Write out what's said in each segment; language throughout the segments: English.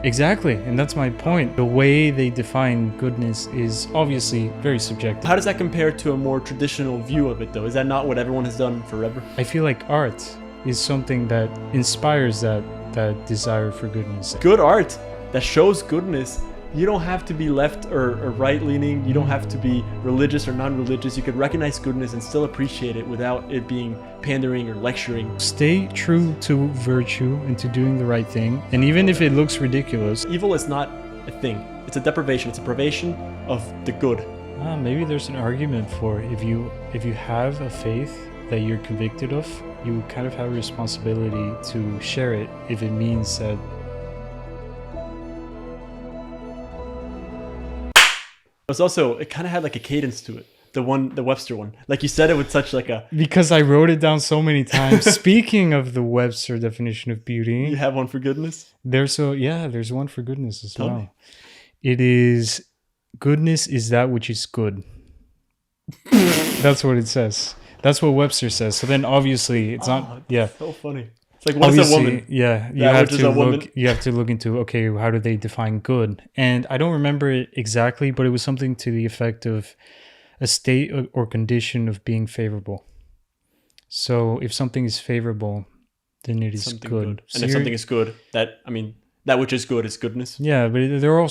Exactly, and that's my point. The way they define goodness is obviously very subjective. How does that compare to a more traditional view of it, though? Is that not what everyone has done forever? I feel like art is something that inspires that desire for goodness. Good art that shows goodness. You don't have to be left or right-leaning. You don't have to be religious or non-religious. You could recognize goodness and still appreciate it without it being pandering or lecturing. Stay true to virtue and to doing the right thing. And even if it looks ridiculous. Evil is not a thing. It's a deprivation. It's a privation of the good. Maybe there's an argument for if you have a faith that you're convicted of, you kind of have a responsibility to share it if it means that. It kind of had like a cadence to it. The Webster one. Like you said it with such like a... Because I wrote it down so many times. Speaking of the Webster definition of beauty. You have one for goodness? There's one for goodness as well. It is, goodness is that which is good. That's what it says. That's what Webster says. So then obviously it's not... Yeah. So funny. It's like, what is a woman? Yeah, you have to look into, okay, how do they define good? And I don't remember it exactly, but it was something to the effect of a state or condition of being favorable. So if something is favorable, then it is something good. And if something is good, that which is good is goodness. Yeah, but they're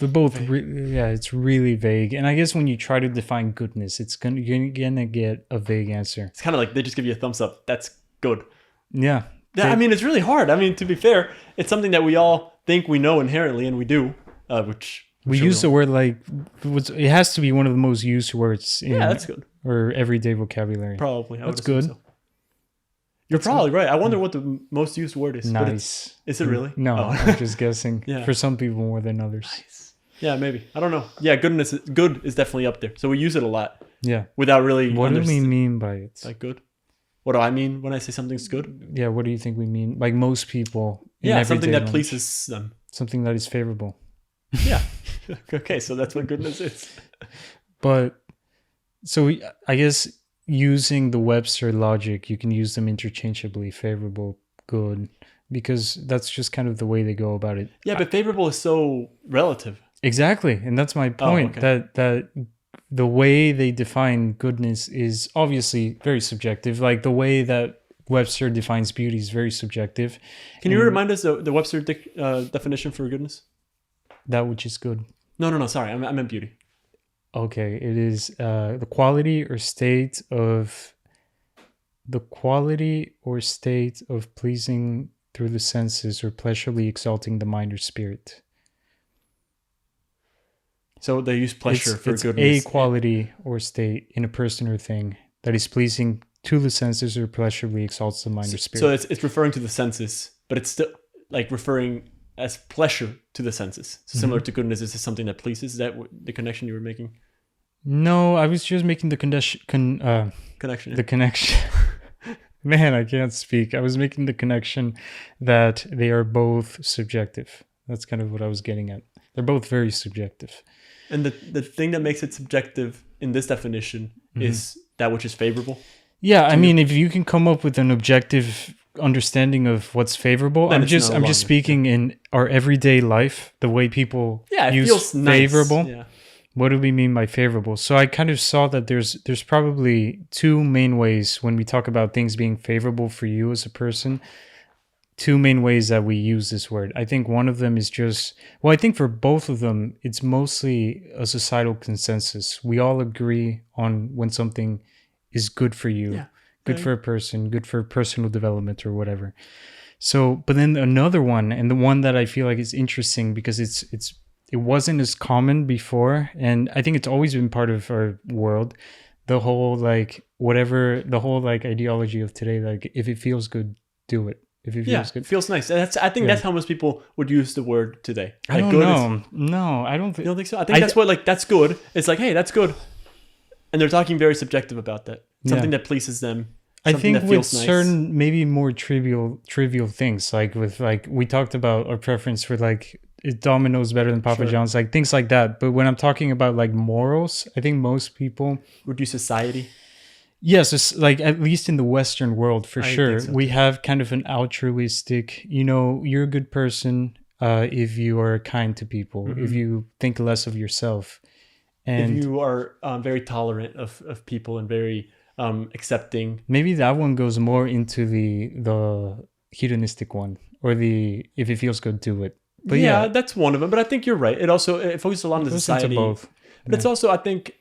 both it's really vague. And I guess when you try to define goodness, you're gonna get a vague answer. It's kind of like they just give you a thumbs up. That's good. Yeah. I mean, it's really hard. I mean, to be fair, it's something that we all think we know inherently, and we do, which... We use the word like... It has to be one of the most used words in that's good. Or everyday vocabulary. Probably. That's good. So. You're probably right. I wonder what the most used word is. Nice. Is it really? No, I'm just guessing. Yeah. For some people more than others. Nice. Yeah, maybe. I don't know. Yeah, good is definitely up there. So we use it a lot. Yeah. Without really... What do we mean by it? Like good? What do I mean when I say something's good? Yeah, what do you think we mean? Like most people. Something that pleases them. Something that is favorable. Yeah. Okay, so that's what goodness is. But, so I guess using the Webster logic, you can use them interchangeably, favorable, good, because that's just kind of the way they go about it. Yeah, but favorable is so relative. Exactly, and that's my point, that the way they define goodness is obviously very subjective. Like the way that Webster defines beauty is very subjective. Can you remind us the Webster definition for goodness? That which is good. No. Sorry, I meant beauty. Okay, it is the quality or state of pleasing through the senses or pleasurably exalting the mind or spirit. So they use pleasure for it's goodness. A quality or state in a person or thing that is pleasing to the senses or pleasurably exalts the mind or spirit. So it's referring to the senses, but it's still like referring as pleasure to the senses. So similar to goodness, is this something that pleases? Is that the connection you were making? No, I was just making the connection. The connection. Man, I can't speak. I was making the connection that they are both subjective. That's kind of what I was getting at. They're both very subjective. And the thing that makes it subjective in this definition is that which is favorable? Yeah, I mean, if you can come up with an objective understanding of what's favorable, I'm just speaking in our everyday life, the way people use favorable. Nice. Yeah. What do we mean by favorable? So I kind of saw that there's probably two main ways when we talk about things being favorable for you as a person. Two main ways that we use this word. I think one of them is I think for both of them, it's mostly a societal consensus. We all agree on when something is good for you, good for a person, good for personal development or whatever. So, but then another one, and the one that I feel like is interesting because it wasn't as common before, and I think it's always been part of our world. The whole ideology of today, like if it feels good, do it. If it feels good, it feels nice. I think that's how most people would use the word today. Like, I don't know. No, I don't. You don't think so? I think that's what that's good. It's like, hey, that's good, and they're talking very subjective about that. Something that pleases them. I think with certain maybe more trivial things, like we talked about our preference for like Domino's better than Papa John's, like things like that. But when I'm talking about like morals, I think most people would use society. Yes, it's like at least in the Western world, for sure, we have kind of an altruistic, you're a good person, if you are kind to people, if you think less of yourself, and if you are very tolerant of people and very accepting. maybe that one goes more into the hedonistic one, or the if it feels good, do it. But yeah, that's one of them. But I think you're right. It focuses a lot on the goes society. into both. But it's also, I think,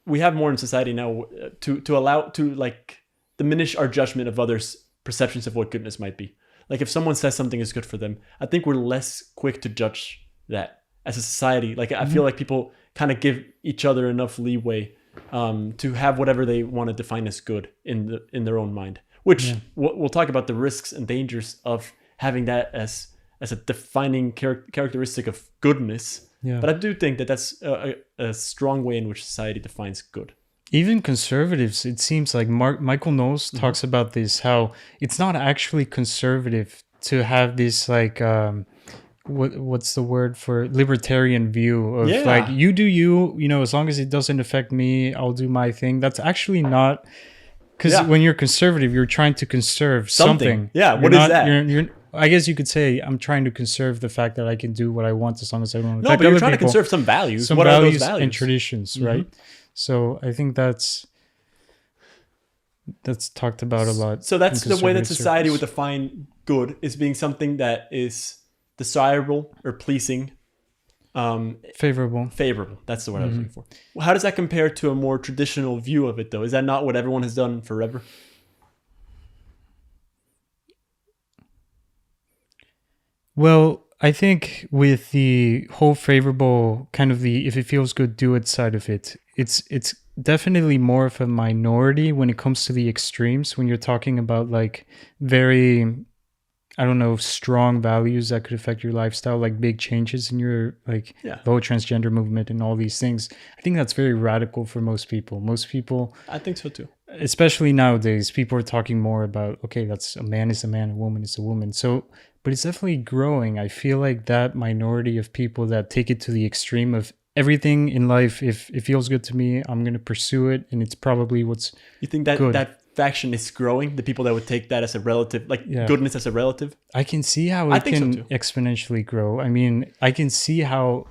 we have more in society now to allow to like diminish our judgment of others' perceptions of what goodness might be. Like if someone says something is good for them, I think we're less quick to judge that as a society. Like I feel like people kind of give each other enough leeway to have whatever they want to define as good in their own mind. Which we'll talk about the risks and dangers of having that as a defining characteristic of goodness. Yeah. But I do think that that's a strong way in which society defines good. Even conservatives, it seems like Michael Knowles talks about this, how it's not actually conservative to have this like what's the word for libertarian view of like you do you know, as long as it doesn't affect me, I'll do my thing. That's actually not, because when you're conservative, you're trying to conserve something. Yeah, what is that? You're I guess you could say I'm trying to conserve the fact that I can do what I want as long as I don't affect No, but you're other trying to people. conserve some values. Some what values, are those values? and traditions, right? So I think that's talked about a lot. So that's in the way that conservative society would circles. define good, is being something that is desirable or pleasing, Favorable. That's the word I was looking for. Well, how does that compare to a more traditional view of it, though? Is that not what everyone has done forever? Well, I think with the whole favorable kind of the if it feels good, do it side of it, it's definitely more of a minority when it comes to the extremes. When you're talking about like very, I don't know, strong values that could affect your lifestyle, like big changes in your like the whole transgender movement and all these things. I think that's very radical for most people. Most people, I think so too. Especially nowadays, people are talking more about, okay, that's a man is a man, a woman is a woman. So, but it's definitely growing. I feel like that minority of people that take it to the extreme of everything in life, if it feels good to me, I'm going to pursue it. And it's probably what's You think that good. that faction is growing? The people that would take that as a relative, like goodness as a relative? I can see how it can exponentially grow. I mean, I can see how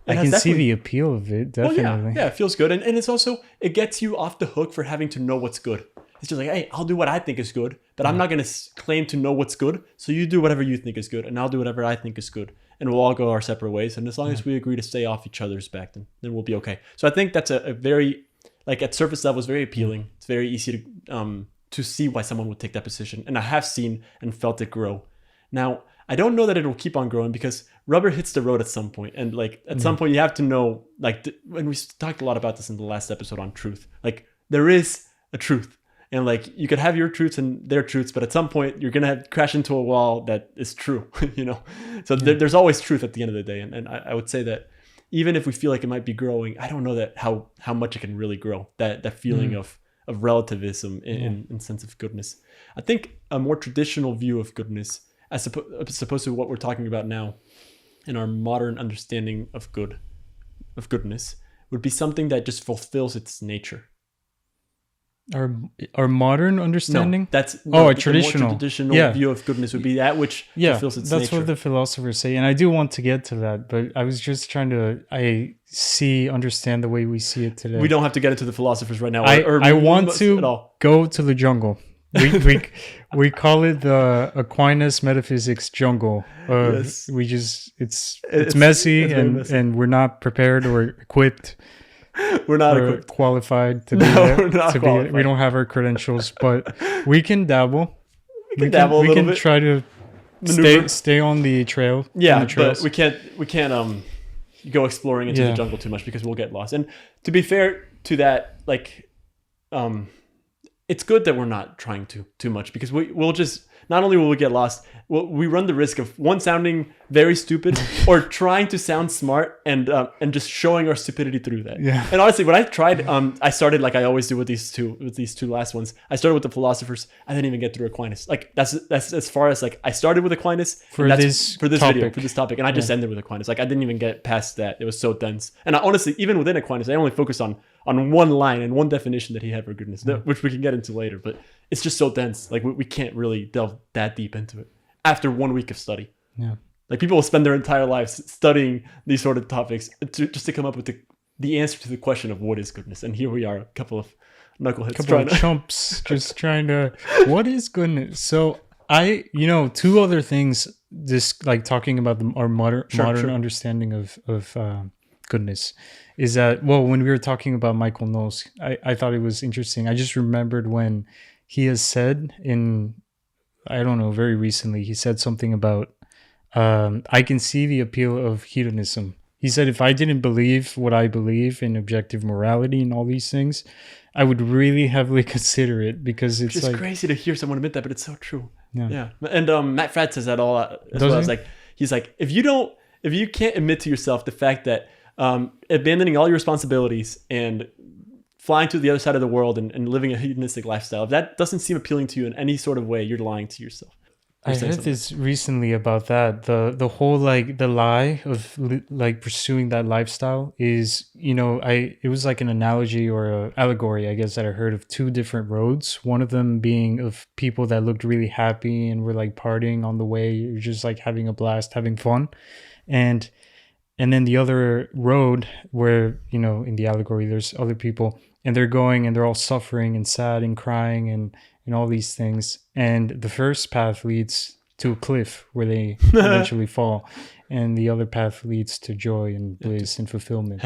I can see the appeal of it, definitely. Yeah, it feels good. And it's also, it gets you off the hook for having to know what's good. It's just like, hey, I'll do what I think is good, but I'm not going to claim to know what's good. So you do whatever you think is good, and I'll do whatever I think is good. And we'll all go our separate ways. And as long as we agree to stay off each other's back, then we'll be okay. So I think that's a very, like at surface level, is very appealing. It's very easy to see why someone would take that position. And I have seen and felt it grow. Now, I don't know that it'll keep on growing because rubber hits the road at some point. And like at some point you have to know, like, and we talked a lot about this in the last episode on truth. Like there is a truth. And like you could have your truths and their truths, but at some point you're gonna crash into a wall that is true, you know. So there's always truth at the end of the day, and I would say that even if we feel like it might be growing, I don't know that how much it can really grow. That feeling of relativism in sense of goodness. I think a more traditional view of goodness, as opposed to what we're talking about now, in our modern understanding of goodness, would be something that just fulfills its nature. Our modern understanding? No, that's a traditional. More traditional view of goodness would be that which fulfills its nature. That's what the philosophers say, and I do want to get to that, but I was just trying to understand the way we see it today. We don't have to get into the philosophers right now. I want to go to the jungle. We call it the Aquinas metaphysics jungle. Yes. We just it's messy, and we're not prepared or equipped. We're not equipped. Qualified to be there. We're not qualified. We don't have our credentials, but we can dabble. We can dabble a little bit. We can try to stay on the trail. Yeah, but we can't go exploring into the jungle too much because we'll get lost. And to be fair to that, like, it's good that we're not trying to too much because we'll just, not only will we get lost, we run the risk of one sounding very stupid or trying to sound smart and just showing our stupidity through that. Yeah. And honestly, when I tried, I started like I always do with these two last ones. I started with the philosophers. I didn't even get through Aquinas. Like that's as far as like I started with Aquinas for this topic, and I just ended with Aquinas. Like I didn't even get past that. It was so dense. And honestly, even within Aquinas, I only focused on one line and one definition that he had for goodness, which we can get into later. But it's just so dense. Like we can't really delve that deep into it after 1 week of study. Yeah. Like people will spend their entire lives studying these sort of topics just to come up with the answer to the question of what is goodness. And here we are, a couple of knuckleheads, chumps just trying to, what is goodness? So two other things, just like talking about our modern understanding of goodness, is that, well, when we were talking about Michael Knowles, I thought it was interesting. I just remembered when he has said very recently, he said something about, I can see the appeal of hedonism. He said, if I didn't believe what I believe in objective morality and all these things, I would really heavily consider it, because it's like crazy to hear someone admit that, but it's so true. Yeah. And Matt Fradd says that all as well. As like, he's like, if you can't admit to yourself the fact that abandoning all your responsibilities and flying to the other side of the world and living a hedonistic lifestyle, if that doesn't seem appealing to you in any sort of way, you're lying to yourself. I heard this recently about that. The whole, like, the lie of like pursuing that lifestyle is, it was like an analogy or a allegory, I guess, that I heard of two different roads. One of them being of people that looked really happy and were like partying on the way, just like having a blast, having fun. And then the other road where, in the allegory, there's other people and they're going and they're all suffering and sad and crying and all these things. And the first path leads to a cliff where they eventually fall. And the other path leads to joy and bliss and fulfillment.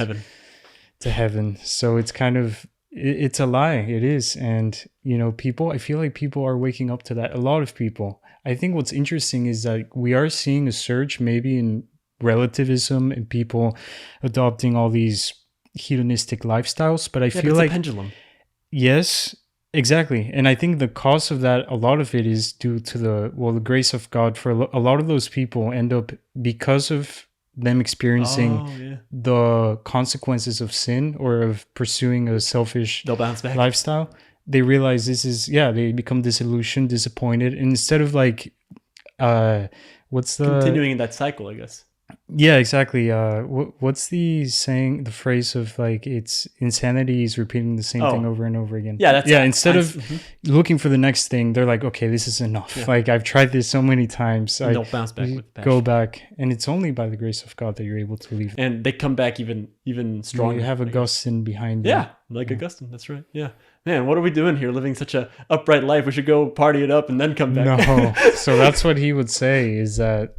To heaven. So it's kind of, it's a lie. It is. And, I feel like people are waking up to that. A lot of people. I think what's interesting is that we are seeing a surge maybe in relativism and people adopting all these hedonistic lifestyles. But I feel like a pendulum. Yes, exactly. And I think the cause of that, a lot of it is due to the grace of God. For a lot of those people end up, because of them experiencing the consequences of sin or of pursuing a selfish they'll bounce back lifestyle, they realize they become disillusioned, disappointed. And instead of like, continuing in that cycle, I guess. Yeah, exactly. What's the saying, the phrase of like, it's insanity is repeating the same thing over and over again. Yeah, instead of looking for the next thing, they're like, okay, this is enough. Yeah. Like, I've tried this so many times. They'll bounce back with passion. Go back, and it's only by the grace of God that you're able to leave. And they come back even stronger. You have Augustine behind you. Yeah, like Augustine. That's right. Yeah. Man, what are we doing here? Living such a upright life. We should go party it up and then come back. No. So that's what he would say, is that,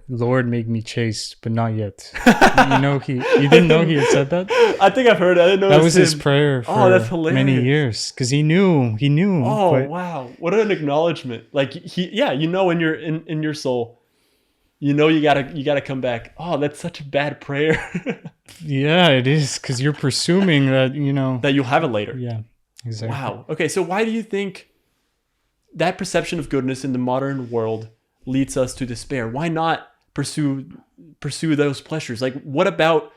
Lord, make me chaste, but not yet. You didn't know he had said that? I think I've heard it. I didn't know that was his prayer for that's hilarious. Many years, because he knew. Oh, wow. What an acknowledgement. Like, in your in your soul, you gotta come back. Oh, that's such a bad prayer. Yeah, it is, because you're presuming that, that you'll have it later. Yeah. Exactly. Wow. Okay, so why do you think that perception of goodness in the modern world leads us to despair? Why not pursue those pleasures? Like, what about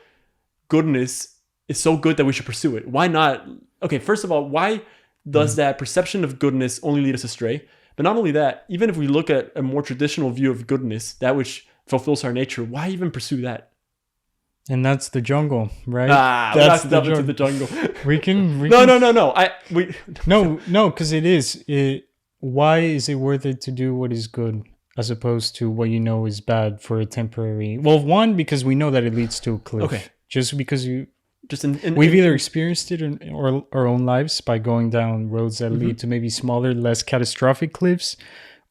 goodness is so good that we should pursue it? Why not? Okay, first of all, why does that perception of goodness only lead us astray? But not only that, even if we look at a more traditional view of goodness, that which fulfills our nature, why even pursue that? And that's the jungle, right? That's into the jungle. We can. No. Because it is. Why is it worth it to do what is good as opposed to what is bad for a temporary? Well, one, because we know that it leads to a cliff. Okay. Just because we've either experienced it in our own lives by going down roads that lead to maybe smaller, less catastrophic cliffs,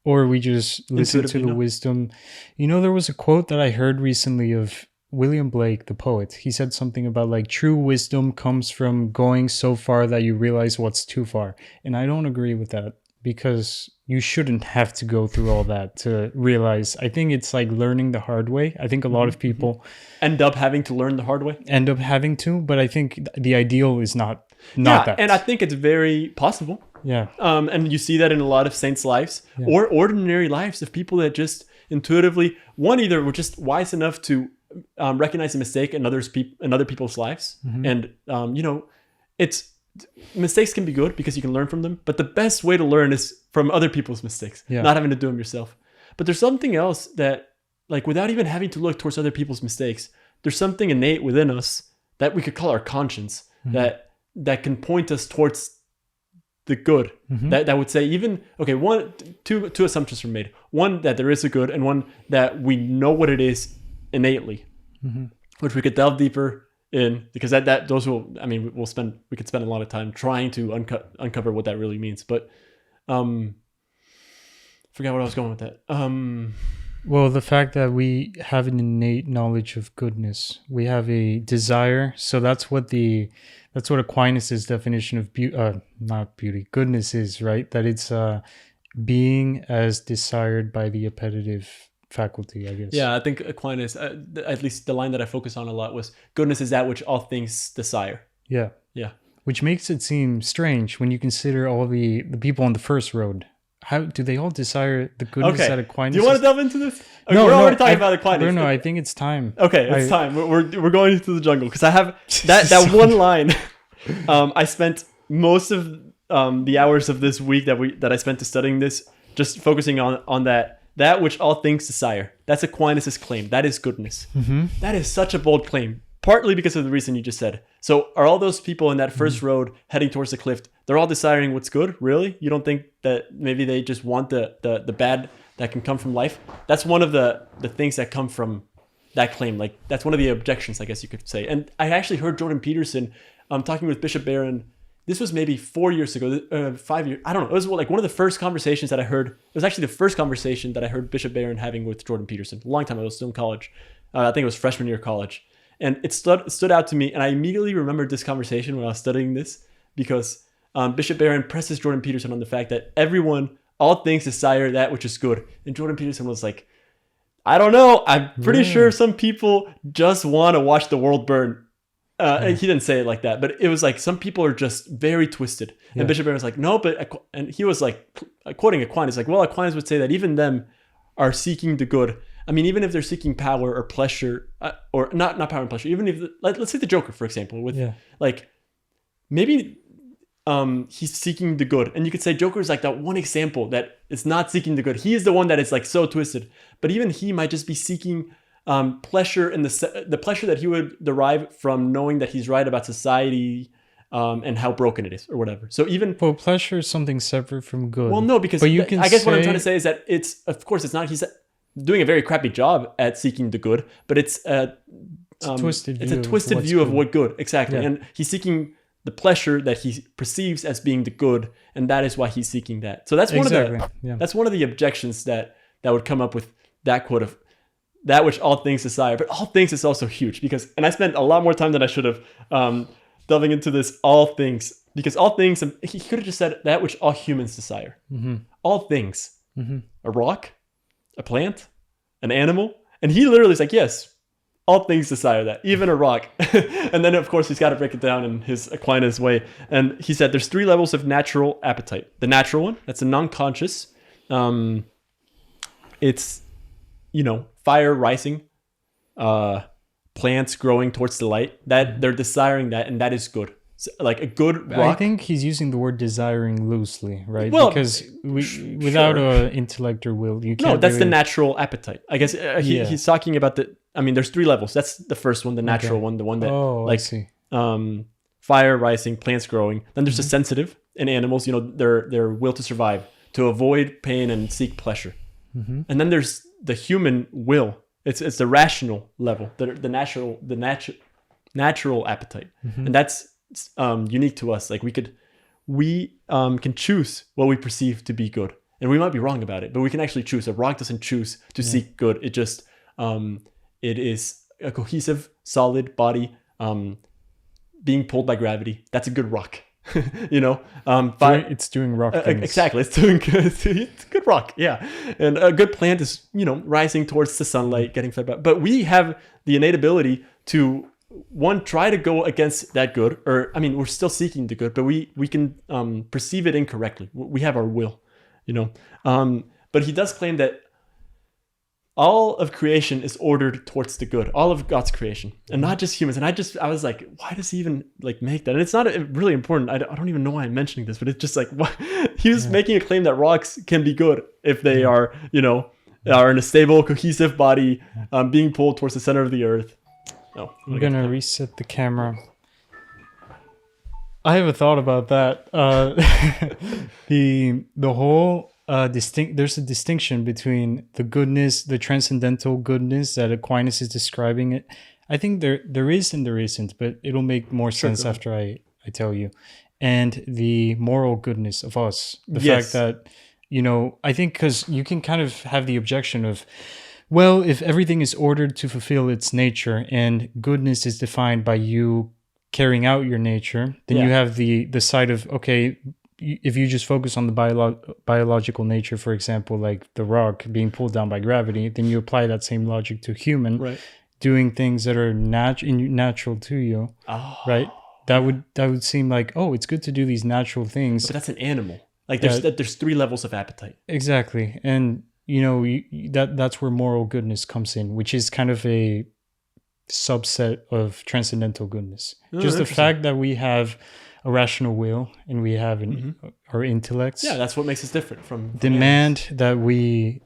or we just listen to the wisdom. There was a quote that I heard recently of William Blake, the poet. He said something about like, true wisdom comes from going so far that you realize what's too far. And I don't agree with that, because you shouldn't have to go through all that to realize. I think it's like learning the hard way. I think a lot of people end up having to learn the hard way. But I think the ideal is not that. And I think it's very possible. Yeah. And you see that in a lot of saints' lives or ordinary lives of people that just intuitively, either were just wise enough to recognize a mistake in other people's lives. And, it's mistakes can be good because you can learn from them. But the best way to learn is from other people's mistakes, not having to do them yourself. But there's something else that, like, without even having to look towards other people's mistakes, there's something innate within us that we could call our conscience that can point us towards the good. That would say even, okay, two assumptions were made. One, that there is a good, and one, that we know what it is innately, which we could delve deeper in, because those will, I mean, we could spend a lot of time trying to uncover what that really means. But forgot what I was going with that. Well, the fact that we have an innate knowledge of goodness, we have a desire. So that's what Aquinas' definition of goodness is, right? That it's being as desired by the appetitive faculty, I guess. Yeah, I think Aquinas, at least the line that I focus on a lot, was goodness is that which all things desire. Yeah. Yeah. Which makes it seem strange when you consider all the people on the first road. How do they all desire the goodness that Aquinas? Do you want to delve into this? No, we're already talking about Aquinas. Bruno, I think it's time. Okay, it's time. We're going into the jungle, because I have that one line. I spent most of the hours of this week that I spent studying this just focusing on that which all things desire. That's Aquinas' claim. That is goodness. That is such a bold claim. Partly because of the reason you just said. So are all those people in that first road heading towards the cliff, they're all desiring what's good? Really? You don't think that maybe they just want the bad that can come from life? That's one of the things that come from that claim. Like, that's one of the objections, I guess you could say. And I actually heard Jordan Peterson talking with Bishop Barron. This was maybe 4 years ago, 5 years. I don't know. It was like one of the first conversations that I heard. It was actually the first conversation that I heard Bishop Barron having with Jordan Peterson. A long time ago. I was still in college. I think it was freshman year of college. And it stood out to me. And I immediately remembered this conversation when I was studying this, because Bishop Barron presses Jordan Peterson on the fact that all things desire that which is good. And Jordan Peterson was like, I don't know. I'm pretty sure some people just want to watch the world burn. He didn't say it like that, but it was like some people are just very twisted. And Bishop Barron was like, no, and he was like, quoting Aquinas, like, well, Aquinas would say that even them are seeking the good. I mean, even if they're seeking power or pleasure, or not power and pleasure, even if, let's say the Joker, for example, with like, maybe he's seeking the good. And you could say Joker is like that one example that is not seeking the good. He is the one that is like so twisted, but even he might just be seeking pleasure in the pleasure that he would derive from knowing that he's right about society, and how broken it is, or whatever. So even pleasure is something separate from good. Well, no, because I guess what I'm trying to say is that it's He's doing a very crappy job at seeking the good, but it's a twisted view of what good exactly, and he's seeking the pleasure that he perceives as being the good, and that is why he's seeking that. So that's one of the objections that would come up with that quote of that which all things desire. But all things is also huge, and I spent a lot more time than I should have delving into this all things, because all things, he could have just said that which all humans desire. All things, a rock, a plant, an animal, and he literally is like, yes, all things desire that, even a rock. And then of course he's got to break it down in his Aquinas way, and he said there's 3 levels of natural appetite. The natural one, that's a non-conscious, it's fire rising, plants growing towards the light, that they're desiring that, and that is good. So, like a good rock. I think he's using the word desiring loosely, right? Well, because without an intellect or will, you can't. No, that's the natural appetite. I guess he's talking about there's 3 levels. That's the first one, the natural one, the one that I see. Fire rising, plants growing. Then there's the sensitive in animals. Their will to survive, to avoid pain and seek pleasure. And then there's the human will. It's the rational level, the natural appetite, and that's unique to us. Like we can choose what we perceive to be good, and we might be wrong about it, but we can actually choose. A rock doesn't choose to seek good. It just it is a cohesive, solid body being pulled by gravity. That's a good rock. It's doing rock things. Exactly, it's doing good. It's good rock, yeah. And a good plant is rising towards the sunlight, getting fed by. But we have the innate ability to try to go against that good, or we're still seeking the good, but we can perceive it incorrectly. We have our will, but he does claim that all of creation is ordered towards the good, all of God's creation, and not just humans. And I was like, why does he even make that? And it's not really important. I don't even know why I'm mentioning this, but it's just like, what? He was making a claim that rocks can be good if they are in a stable, cohesive body, being pulled towards the center of the earth. No, I'm gonna reset the camera. I have a thought about that. The whole there's a distinction between the goodness, the transcendental goodness that Aquinas is describing it. I think there is and there isn't, but it'll make more sense after I tell you. And the moral goodness of us, the fact that, I think because you can kind of have the objection of, well, if everything is ordered to fulfill its nature and goodness is defined by you carrying out your nature, then you have the side of, okay, if you just focus on the biological nature, for example, like the rock being pulled down by gravity, then you apply that same logic to human doing things that are natural to you, right? That would seem like, oh, it's good to do these natural things. But that's an animal. Like there's 3 levels of appetite. Exactly. And that's where moral goodness comes in, which is kind of a subset of transcendental goodness. Just the fact that we have a rational will and we have our intellects. Yeah, that's what makes us different from demand animals. That we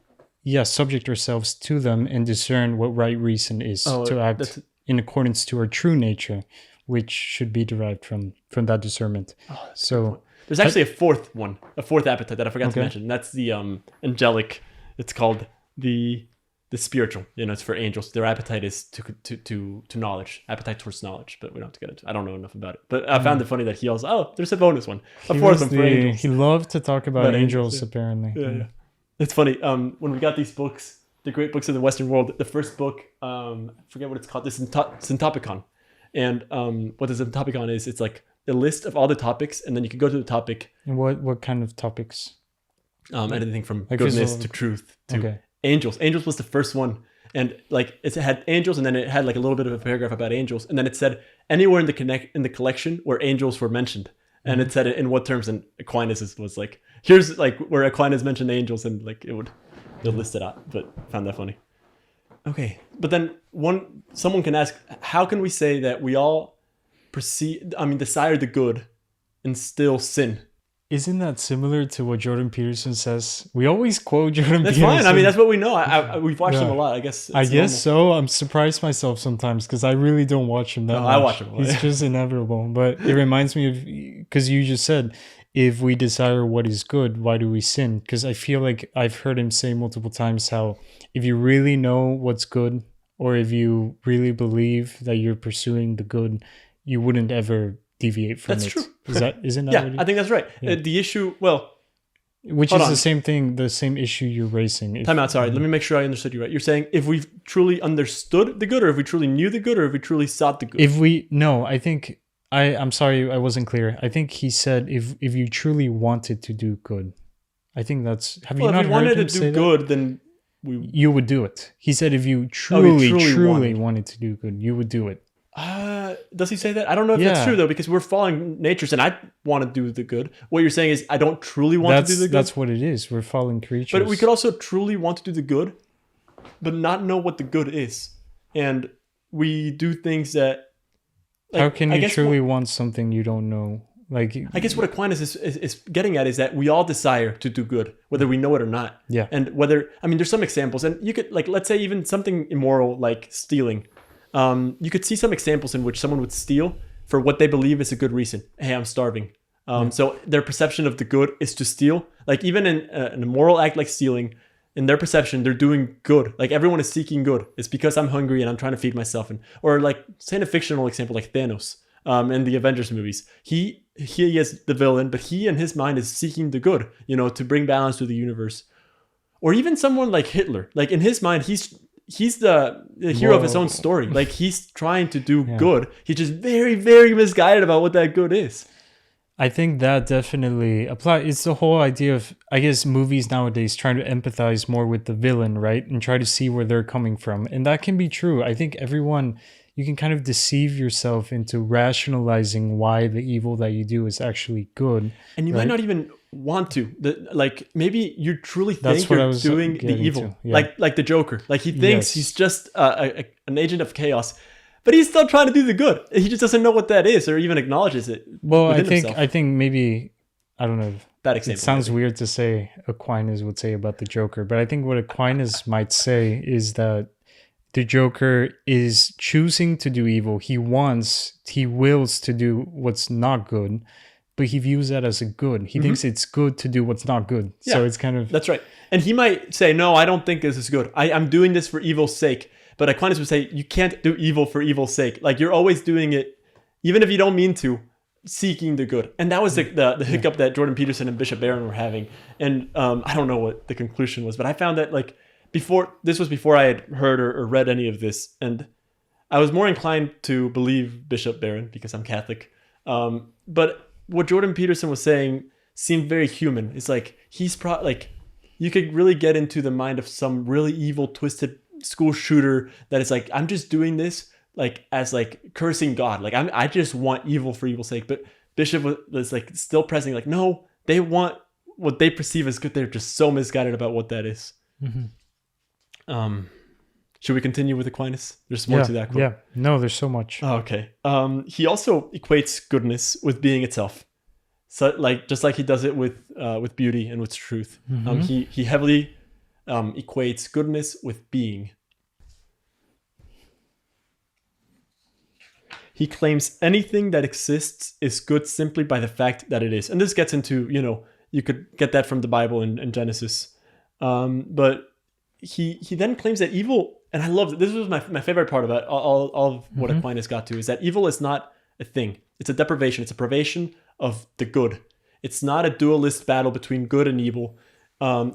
subject ourselves to them and discern what right reason is to act in accordance to our true nature, which should be derived from that discernment. So there's actually a fourth appetite that I forgot to mention. That's the angelic. It's called the spiritual. It's for angels. Their appetite is to knowledge, appetite towards knowledge. But we don't have to get into it. I don't know enough about it. But I found it funny that he also, there's a bonus one, a fourth one for angels. He loved to talk about angels apparently. Yeah. It's funny. When we got these books, the great books of the Western world, the first book, I forget what it's called, the Syntopicon. And what the Syntopicon is, it's like a list of all the topics, and then you can go to the topic. And what kind of topics? Anything from like goodness to truth to angels. Angels was the first one, and like it had angels, and then it had like a little bit of a paragraph about angels, and then it said anywhere in the collection where angels were mentioned, and it said it in what terms. And Aquinas was like, here's like where Aquinas mentioned angels, and like they'll list it out. But I found that funny. Okay, but then someone can ask, how can we say that we all desire the good and still sin? Isn't that similar to what Jordan Peterson says? We always quote Jordan Peterson. That's fine. That's what we know. We've watched him a lot. I guess so. I'm surprised myself sometimes because I really don't watch him that much. I watch him. He's just inevitable. But it reminds me of, because you just said, if we desire what is good, why do we sin? Because I feel like I've heard him say multiple times how if you really know what's good, or if you really believe that you're pursuing the good, you wouldn't ever deviate from it. That's true. Isn't that I think that's right. Yeah. The issue, which is the same thing, the same issue you're raising. Time out, sorry. Let me make sure I understood you right. You're saying if we truly understood the good, or if we truly knew the good, or if we truly sought the good? I think, I'm sorry, I wasn't clear. I think he said if you truly wanted to do good. I think that's, have you not heard him say that? If we wanted to do good, then you would do it. He said if you truly wanted to do good, you would do it. Does he say that? I don't know if that's true though, because we're fallen natures, and I want to do the good. What you're saying is I don't truly want to do the good. That's what it is. We're fallen creatures. But we could also truly want to do the good, but not know what the good is, and we do things that. Like, how can you truly want something you don't know? Like, I guess what Aquinas is getting at is that we all desire to do good, whether we know it or not. Yeah. And there's some examples, and you could let's say even something immoral like stealing. You could see some examples in which someone would steal for what they believe is a good reason. Hey, I'm starving. So their perception of the good is to steal. Like even in an immoral act like stealing, in their perception, they're doing good. Like everyone is seeking good. It's because I'm hungry and I'm trying to feed myself. Or like, say in a fictional example like Thanos in the Avengers movies. He is the villain, but he in his mind is seeking the good, to bring balance to the universe. Or even someone like Hitler. Like in his mind, he's the hero of his own story. Like he's trying to do good. He's just very, very misguided about what that good is. I think that definitely applies. It's the whole idea of, I guess, movies nowadays trying to empathize more with the villain, right? And try to see where they're coming from. And that can be true. I think you can kind of deceive yourself into rationalizing why the evil that you do is actually good. And you might not even want to. Maybe you truly think you're doing the evil. Like the Joker. Like he thinks he's just an agent of chaos. But he's still trying to do the good. He just doesn't know what that is or even acknowledges it. Well, I think maybe, I don't know. That example. It sounds weird to say Aquinas would say about the Joker, but I think what Aquinas might say is that the Joker is choosing to do evil. He wills to do what's not good, but he views that as a good. He thinks it's good to do what's not good. Yeah, so it's kind of... That's right. And he might say, no, I don't think this is good. I'm doing this for evil's sake. But Aquinas would say, you can't do evil for evil's sake. Like, you're always doing it, even if you don't mean to, seeking the good. And that was the hiccup that Jordan Peterson and Bishop Barron were having. And I don't know what the conclusion was, but I found that, like, before I had heard or read any of this, and I was more inclined to believe Bishop Barron because I'm Catholic. But what Jordan Peterson was saying seemed very human. It's like, you could really get into the mind of some really evil, twisted school shooter that is like, I'm just doing this like as like cursing God. Like, I just want evil for evil's sake. But Bishop was like still pressing, like, no, they want what they perceive as good. They're just so misguided about what that is. Should we continue with Aquinas? There's more to that quote. Yeah, no, there's so much. Oh, okay. He also equates goodness with being itself. So, like, just like he does it with beauty and with truth. He heavily equates goodness with being. He claims anything that exists is good simply by the fact that it is. And this gets into, you could get that from the Bible in Genesis. But he then claims that evil, and I love it. This was my favorite part about all of what Aquinas got to, is that evil is not a thing. It's a deprivation. It's a privation of the good. It's not a dualist battle between good and evil.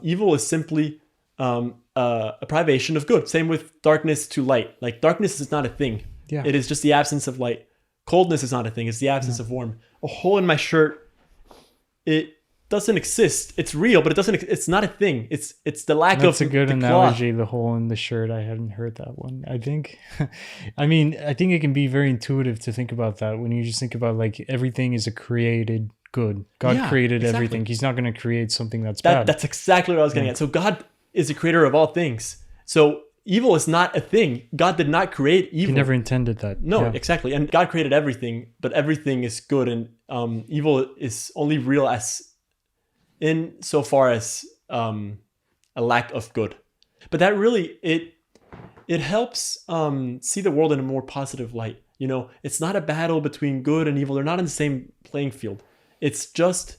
Evil is simply a privation of good. Same with darkness to light. Like, darkness is not a thing. Yeah. It is just the absence of light. Coldness is not a thing. It's the absence of warmth. A hole in my shirt, it doesn't exist. It's real, but it's not a thing. It's the lack of... That's a good analogy, cloth. the hole in the shirt. I hadn't heard that one. I think, I think it can be very intuitive to think about that when you just think about, like, everything is a created good. God created everything. He's not going to create something that's bad. That's exactly what I was getting at. So God is the creator of all things. So evil is not a thing. God did not create evil. He never intended that. No, exactly. And God created everything, but everything is good, and evil is only real in so far as a lack of good. But that really, it helps see the world in a more positive light. It's not a battle between good and evil. They're not in the same playing field. It's just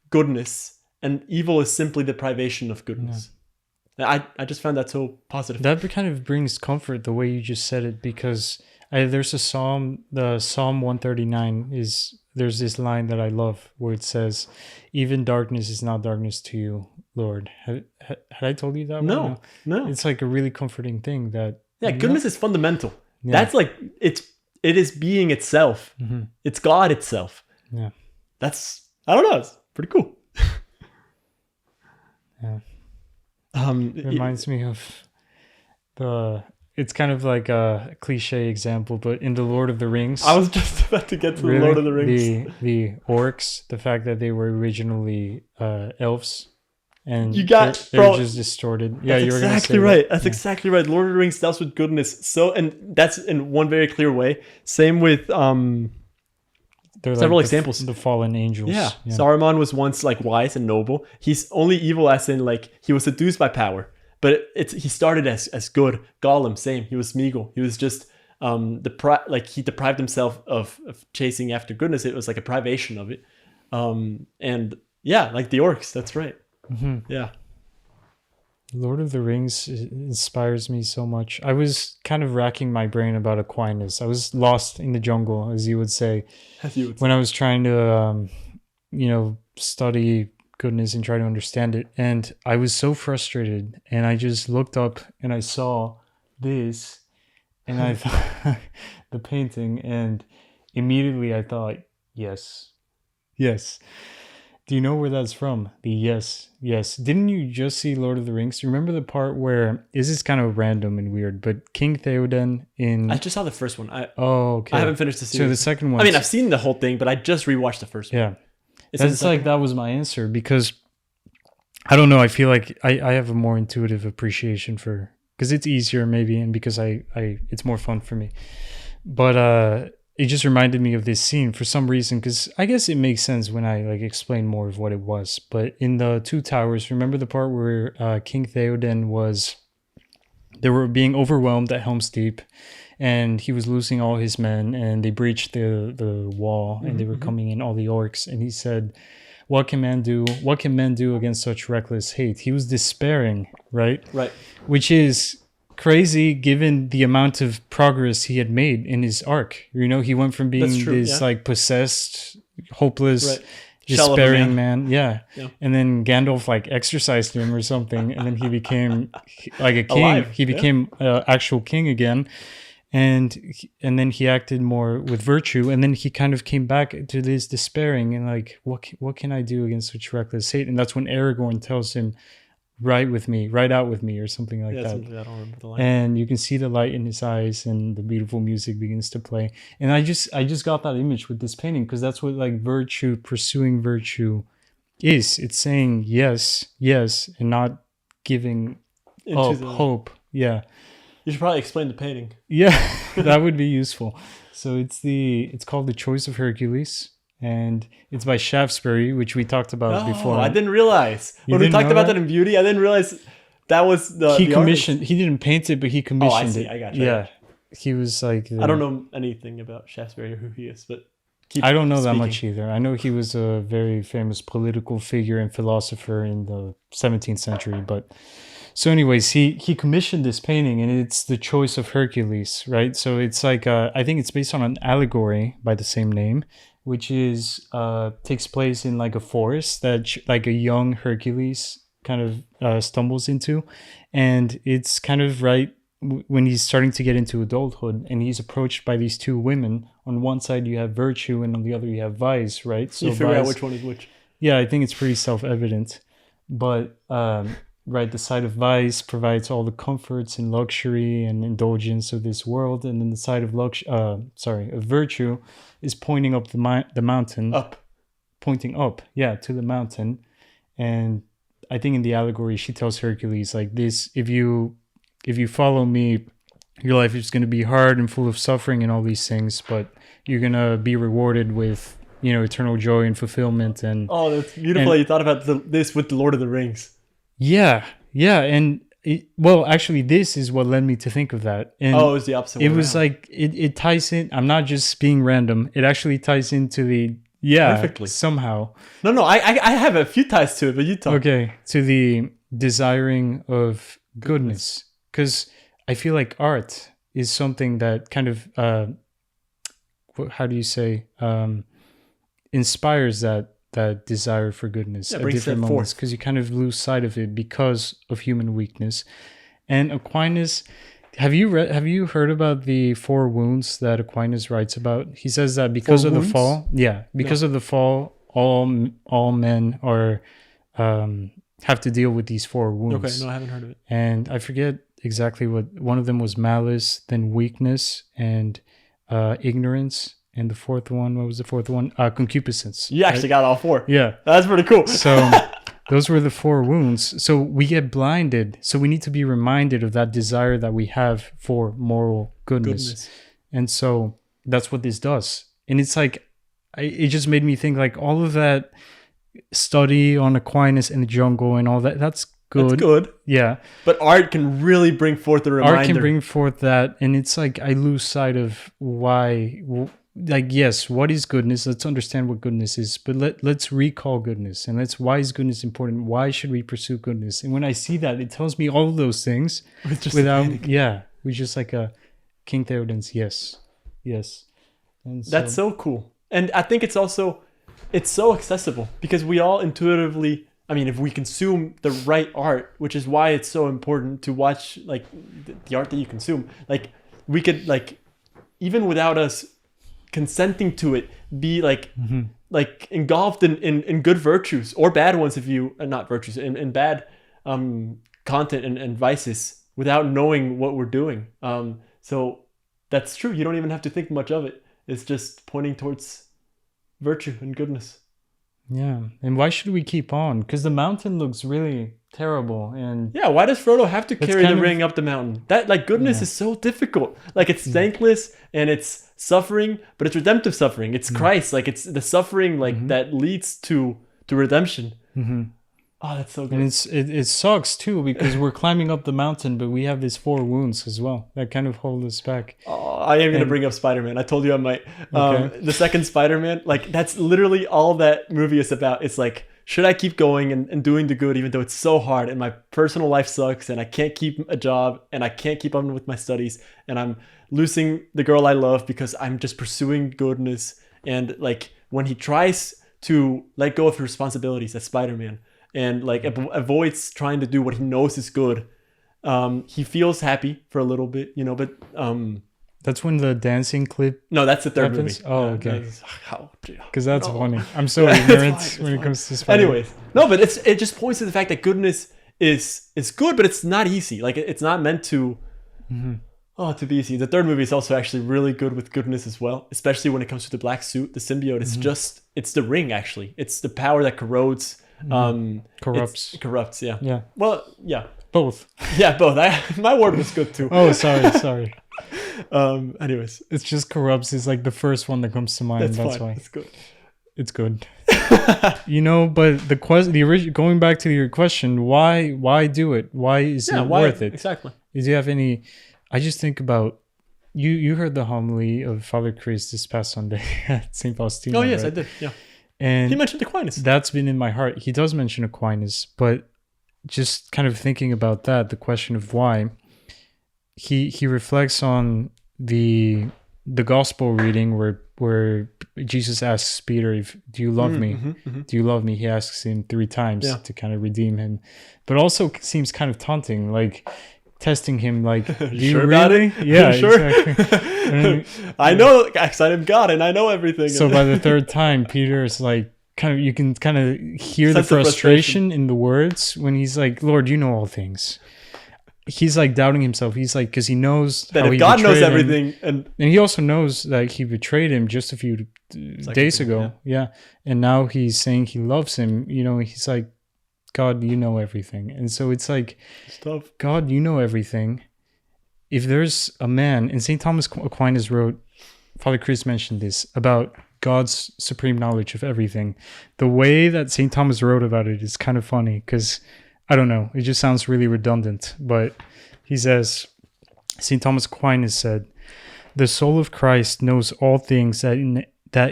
goodness, and evil is simply the privation of goodness. I just found that so positive. That kind of brings comfort the way you just said it, because there's a psalm, the Psalm 139 there's this line that I love where it says, even darkness is not darkness to you, Lord. Had I told you that? No. It's like a really comforting thing that... Yeah, goodness is fundamental. Yeah. That's like, it is being itself. It's God itself. Yeah. That's, I don't know, it's pretty cool. Yeah. It reminds me of it's kind of like a cliche example, but in the Lord of the Rings, I was just about to get to the Lord of the Rings. The orcs, the fact that they were originally elves, and they're just distorted. Yeah, you were exactly right. That's exactly right. Lord of the Rings deals with goodness. So, and that's in one very clear way. Same with several examples. The fallen angels. Yeah. Saruman was once like wise and noble. He's only evil as in like he was seduced by power. But he started as good. Gollum, same. He was Smeagol. He was just he deprived himself of chasing after goodness. It was like a privation of it. And yeah, like the orcs. That's right. Yeah. Lord of the Rings inspires me so much. I was kind of racking my brain about Aquinas. I was lost in the jungle, as you would say, when I was trying to, study goodness and try to understand it. And I was so frustrated, and I just looked up and I saw this, and I thought the painting, and immediately I thought, yes. Do you know where that's from? The yes. Didn't you just see Lord of the Rings? Remember the part where, this is kind of random and weird, but King Theoden I just saw the first one. okay. I haven't finished the series. So the second one. I mean, I've seen the whole thing, but I just rewatched the first one. Yeah. That's like, that was my answer, because I don't know. I feel like I have a more intuitive appreciation for, because it's easier maybe, and because it's more fun for me. But it just reminded me of this scene for some reason, because I guess it makes sense when I like explain more of what it was. But in the Two Towers, remember the part where King Theoden was they were being overwhelmed at Helm's Deep, and he was losing all his men, and they breached the wall, and they were coming in, all the orcs, and he said, what can men do? What can men do against such reckless hate? He was despairing, right? Right. Which is crazy given the amount of progress he had made in his arc. You know, he went from being this like possessed, hopeless, despairing man. Yeah. And then Gandalf like exorcised him or something, and then he became like a king. Alive. He became actual king again. And then he acted more with virtue, and then he kind of came back to this despairing and like, what can I do against such reckless hate? And that's when Aragorn tells him, ride out with me, or something like that. I don't remember the line. And you can see the light in his eyes, and the beautiful music begins to play. And I just got that image with this painting, because that's what like pursuing virtue is. It's saying yes, and not giving up hope. Yeah. You should probably explain the painting. Yeah, that would be useful. So it's called The Choice of Hercules, and it's by Shaftesbury, which we talked about before. I didn't realize. When we talked about that in Beauty, I didn't realize that was the commissioned. artist. He didn't paint it, but he commissioned it. I got you. Yeah, he was like. I don't know anything about Shaftesbury or who he is, but I don't know that much either. I know he was a very famous political figure and philosopher in the 17th century, but. So anyways, he commissioned this painting, and it's The Choice of Hercules, right? So it's like, I think it's based on an allegory by the same name, which is takes place in like a forest that like a young Hercules kind of stumbles into. And it's kind of right when he's starting to get into adulthood, and he's approached by these two women. On one side you have virtue, and on the other you have vice, right? So you figure out which one is which. Yeah, I think it's pretty self-evident. But... right, the side of vice provides all the comforts and luxury and indulgence of this world, and then the side of of virtue is pointing up the mountain. Pointing up, to the mountain. And I think in the allegory, she tells Hercules like this: if you follow me, your life is going to be hard and full of suffering and all these things, but you're going to be rewarded with eternal joy and fulfillment. And that's beautiful. You thought about this with the Lord of the Rings. Yeah, and actually, this is what led me to think of that. And it was the opposite. It was like it ties in. I'm not just being random. It actually ties into perfectly somehow. No, I have a few ties to it, but you talk. Okay, to the desiring of goodness, because I feel like art is something that kind of how do you say inspires that desire for goodness at different moments, because you kind of lose sight of it because of human weakness. And Aquinas, have you heard about the 4 wounds that Aquinas writes about? He says that because of the fall, of the fall, all men are have to deal with these 4 wounds. Okay, no, I haven't heard of it. And I forget exactly what one of them was: malice, then weakness, and ignorance. And the fourth one, what was the fourth one? Concupiscence. You actually got all 4. Yeah. That's pretty cool. So those were the 4 wounds. So we get blinded. So we need to be reminded of that desire that we have for moral goodness. And so that's what this does. And it's like, it just made me think like all of that study on Aquinas and the jungle and all that, that's good. That's good. Yeah. But art can really bring forth the reminder. Art can bring forth that. And it's like, I lose sight of why... Like, yes, what is goodness? Let's understand what goodness is, but let's recall goodness, and why is goodness important? Why should we pursue goodness? And when I see that, it tells me all of those things with just like a King Theoden's yes. And so, that's so cool. And I think it's so accessible, because we all intuitively, I mean, if we consume the right art, which is why it's so important to watch like the art that you consume, like we could like, even without us consenting to it, be like like engulfed in good virtues or bad ones, if you not virtues, in bad content and vices, without knowing what we're doing. So that's true. You don't even have to think much of it. It's just pointing towards virtue and goodness. Yeah. And why should we keep on? Because the mountain looks really terrible. And yeah, why does Frodo have to carry the ring up the mountain? That like goodness is so difficult. Like it's thankless and it's suffering, but it's redemptive suffering. It's Christ. Like it's the suffering like that leads to redemption. Oh, that's so And good. it sucks too because we're climbing up the mountain, but we have these 4 wounds as well that kind of hold us back. Oh, I am going to And- bring up Spider-Man. I told you I might. Okay. The second Spider-Man, like that's literally all that movie is about. It's like, should I keep going and doing the good even though it's so hard and my personal life sucks and I can't keep a job and I can't keep on with my studies and I'm losing the girl I love because I'm just pursuing goodness. And like when he tries to let go of his responsibilities as Spider-Man and like avoids trying to do what he knows is good, he feels happy for a little bit, you know, but That's when the dancing clip no, that's the third happens. movie. Oh, Yeah, okay. how Because that's no. funny. I'm so Yeah, it's ignorant fine, when it's it comes to Spider. Anyways, no, but it just points to the fact that goodness is good, but it's not easy. Like it's not meant to to be easy. The third movie is also actually really good with goodness as well, especially when it comes to the black suit, the symbiote. It's the ring actually. It's the power that corrodes, corrupts. Yeah. Yeah. Well, yeah, Both. yeah, both. My word was good too. Oh, sorry. Anyways, It's just corrupts is like the first one that comes to mind. that's That's fine. why. It's good. It's good. But the original, going back to your question, why do it? Why is it worth it? Exactly. Do you have any? I just think about you heard the homily of Father Chris this past Sunday at St. Faustina. Oh yes, right? I did. Yeah, And he mentioned Aquinas. that's been in my heart. He does mention Aquinas, but just kind of thinking about that, the question of why, he reflects on the gospel reading where Jesus asks Peter, "Do you love me? Do you love me?" He asks him 3 times to kind of redeem him, but also seems kind of taunting, like testing him, like, "Do you sure about really?" it? Yeah, Sure. exactly. I know, because I'm God and I know everything. So by the 3rd time, Peter is like, you can kind of hear the Sense of frustration in the words when he's like, "Lord, you know all things." He's like doubting himself. He's like, because he knows that how if he God knows betrayed him. everything, and And he also knows that he betrayed him just a few days ago. Yeah. And now he's saying he loves him. You know, he's like, "God, you know everything." And so it's like, stuff. God, you know everything. If there's a man, and St. Thomas Aquinas wrote, Father Chris mentioned this, about God's supreme knowledge of everything. The way that St. Thomas wrote about it is kind of funny because, I don't know, it just sounds really redundant. But he says, St. Thomas Aquinas said, "The soul of Christ knows all things that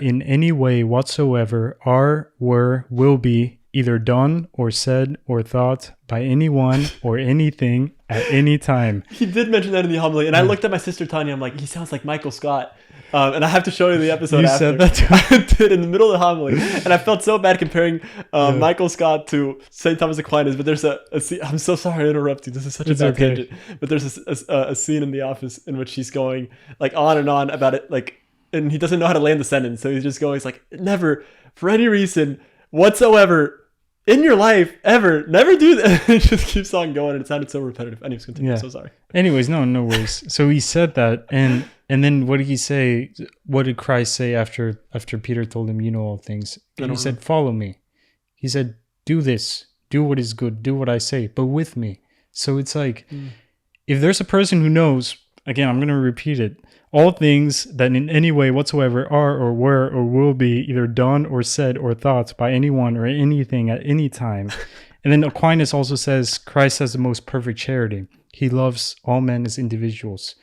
in any way whatsoever are, were, will be, either done or said or thought by anyone or anything at any time." He did mention that in the homily, and I looked at my sister Tanya. I'm like, he sounds like Michael Scott. And I have to show you the episode You after. said that too. I did in the middle of the homily, and I felt so bad comparing Michael Scott to St. Thomas Aquinas. But there's a scene. I'm so sorry to interrupt you. This is such a bad tangent. But there's a scene in The Office in which he's going like on and on about it, like, and he doesn't know how to land the sentence, so he's just going. He's like, "Never, for any reason whatsoever." In your life, ever, never do that. It just keeps on going, and it sounded so repetitive. Anyways, continue. Yeah. I'm so sorry. Anyways, no worries. So he said that, and then what did he say? What did Christ say after Peter told him, "You know all things"? And he said, "Follow me." He said, "Do this. Do what is good. Do what I say, but with me." So it's like, if there's a person who knows, again, I'm going to repeat it, all things that in any way whatsoever are or were or will be either done or said or thought by anyone or anything at any time. And then Aquinas also says Christ has the most perfect charity. He loves all men as individuals.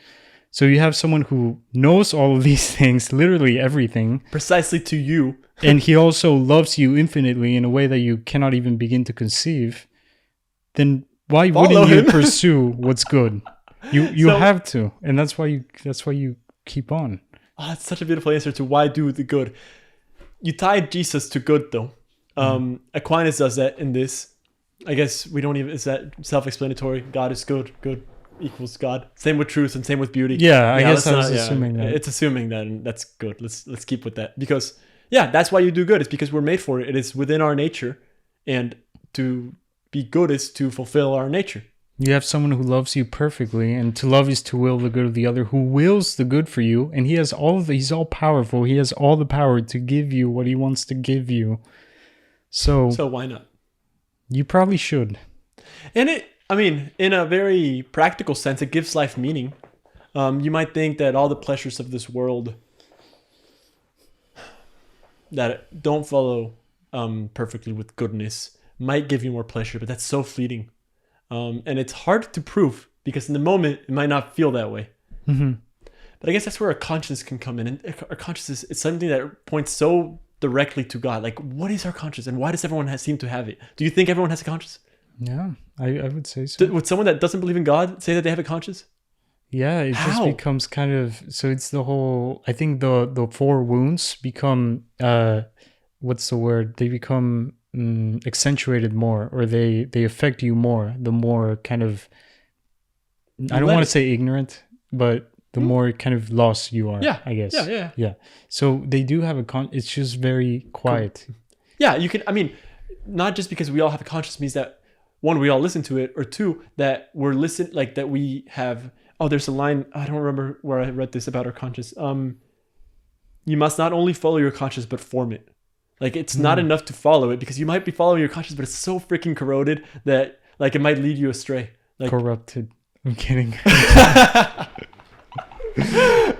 So you have someone who knows all of these things, literally everything. Precisely to you. And he also loves you infinitely in a way that you cannot even begin to conceive. Then why wouldn't you pursue what's good? You have to, and that's why you keep on. Oh, that's such a beautiful answer to why do the good. You tied Jesus to good though. Aquinas does that in this. I guess we don't even. Is that self-explanatory? God is good. Good equals God. Same with truth and same with beauty. Yeah, I guess I was assuming that. It's assuming that, and that's good. Let's keep with that because that's why you do good. It's because we're made for it. It is within our nature, and to be good is to fulfill our nature. You have someone who loves you perfectly, and to love is to will the good of the other, who wills the good for you, and he's all powerful. He has all the power to give you what he wants to give you. So why not? You probably should. And in a very practical sense, it gives life meaning. You might think that all the pleasures of this world that don't follow perfectly with goodness might give you more pleasure, but that's so fleeting. And it's hard to prove because in the moment, it might not feel that way. Mm-hmm. But I guess that's where our conscience can come in. And our conscience is something that points so directly to God. Like, what is our conscience and why does everyone seem to have it? Do you think everyone has a conscience? Yeah, I would say so. Would someone that doesn't believe in God say that they have a conscience? Yeah, it just becomes kind of, so it's the whole, I think the four wounds become, what's the word? They become accentuated more, or they affect you more, the more kind of, I don't want to say ignorant, but the more kind of lost you are, I guess. Yeah. So they do have it's just very quiet. Yeah, you can, I mean, not just because we all have a conscience means that, one, we all listen to it, or two, that we're like that we have, there's a line, I don't remember where I read this about our conscience. You must not only follow your conscience, but form it. Like, it's not enough to follow it because you might be following your conscience, but it's so freaking corroded that, like, it might lead you astray. Like, corrupted. I'm kidding.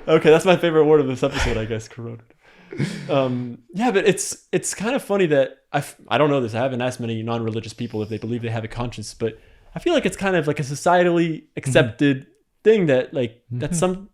Okay, that's my favorite word of this episode, I guess, corroded. Yeah, but it's kind of funny that I don't know this. I haven't asked many non-religious people if they believe they have a conscience, but I feel like it's kind of like a societally accepted thing that, like, that's some,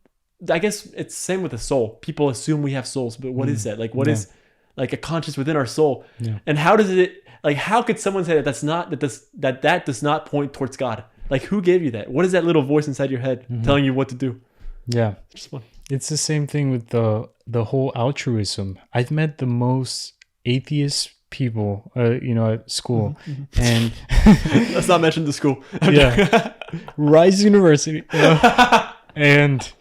I guess it's same with the soul. People assume we have souls, but what is that? Like, what is like a conscience within our soul? Yeah. And how does it, like, how could someone say that that does not point towards God? Like, who gave you that? What is that little voice inside your head telling you what to do? Yeah. It's just fun. It's the same thing with the whole altruism. I've met the most atheist people, at school, and let's not mention the school. Rice University, and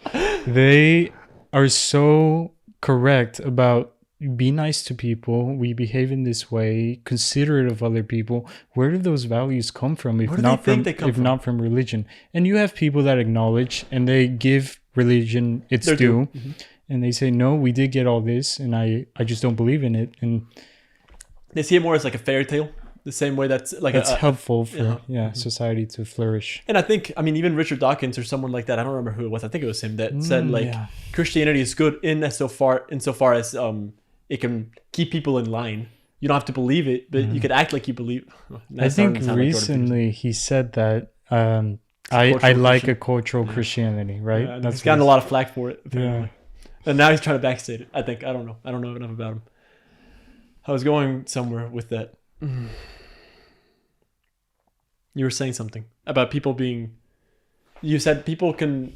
they are so correct about be nice to people. We behave in this way, considerate of other people. Where do those values come from? If not from religion? And you have people that acknowledge and they give religion its due. And they say, no, we did get all this, and I just don't believe in it. And they see it more as like a fairy tale, the same way that's like helpful for society to flourish. And I think, I mean, even Richard Dawkins or someone like that, I don't remember who it was. I think it was him that said like Christianity is good insofar as it can keep people in line. You don't have to believe it, but you could act like you believe. I think recently he said that. I like a cultural Christianity, right? Yeah, he's gotten a lot of flack for it, apparently. Yeah. And now he's trying to backstate it, I think. I don't know enough about him. I was going somewhere with that. You were saying something about people being... You said people can...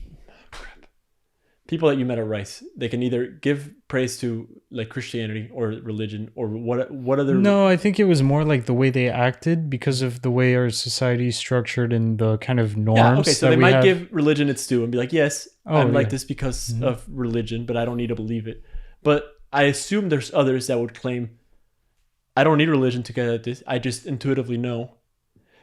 People that you met at Rice, they can either give praise to like Christianity or religion or what other... No, I think it was more like the way they acted because of the way our society is structured and the kind of norms. Yeah, okay, so they might give religion its due and be like, yes, I'm like this because of religion, but I don't need to believe it. But I assume there's others that would claim, I don't need religion to get at this. I just intuitively know.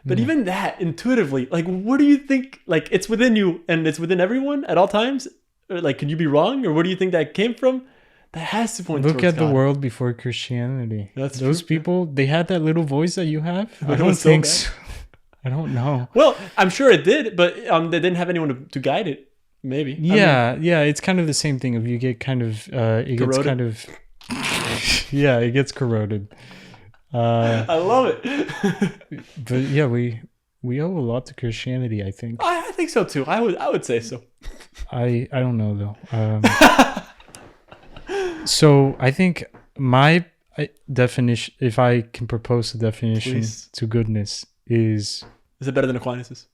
But even that, intuitively, like, what do you think? Like, it's within you and it's within everyone at all times? Or, like, could you be wrong? Or where do you think that came from? That has to point towards God. Look at the world before Christianity. Those people, they had that little voice that you have? I don't think so. I don't know. Well, I'm sure it did, but they didn't have anyone to guide it. Maybe. Yeah, it's kind of the same thing. If you get kind of, it gets kind of, it gets corroded. I love it. But yeah, we owe a lot to Christianity, I think. I think so too. I would say so. I don't know though. So I think my definition, if I can propose a definition to goodness, is it better than Aquinas'?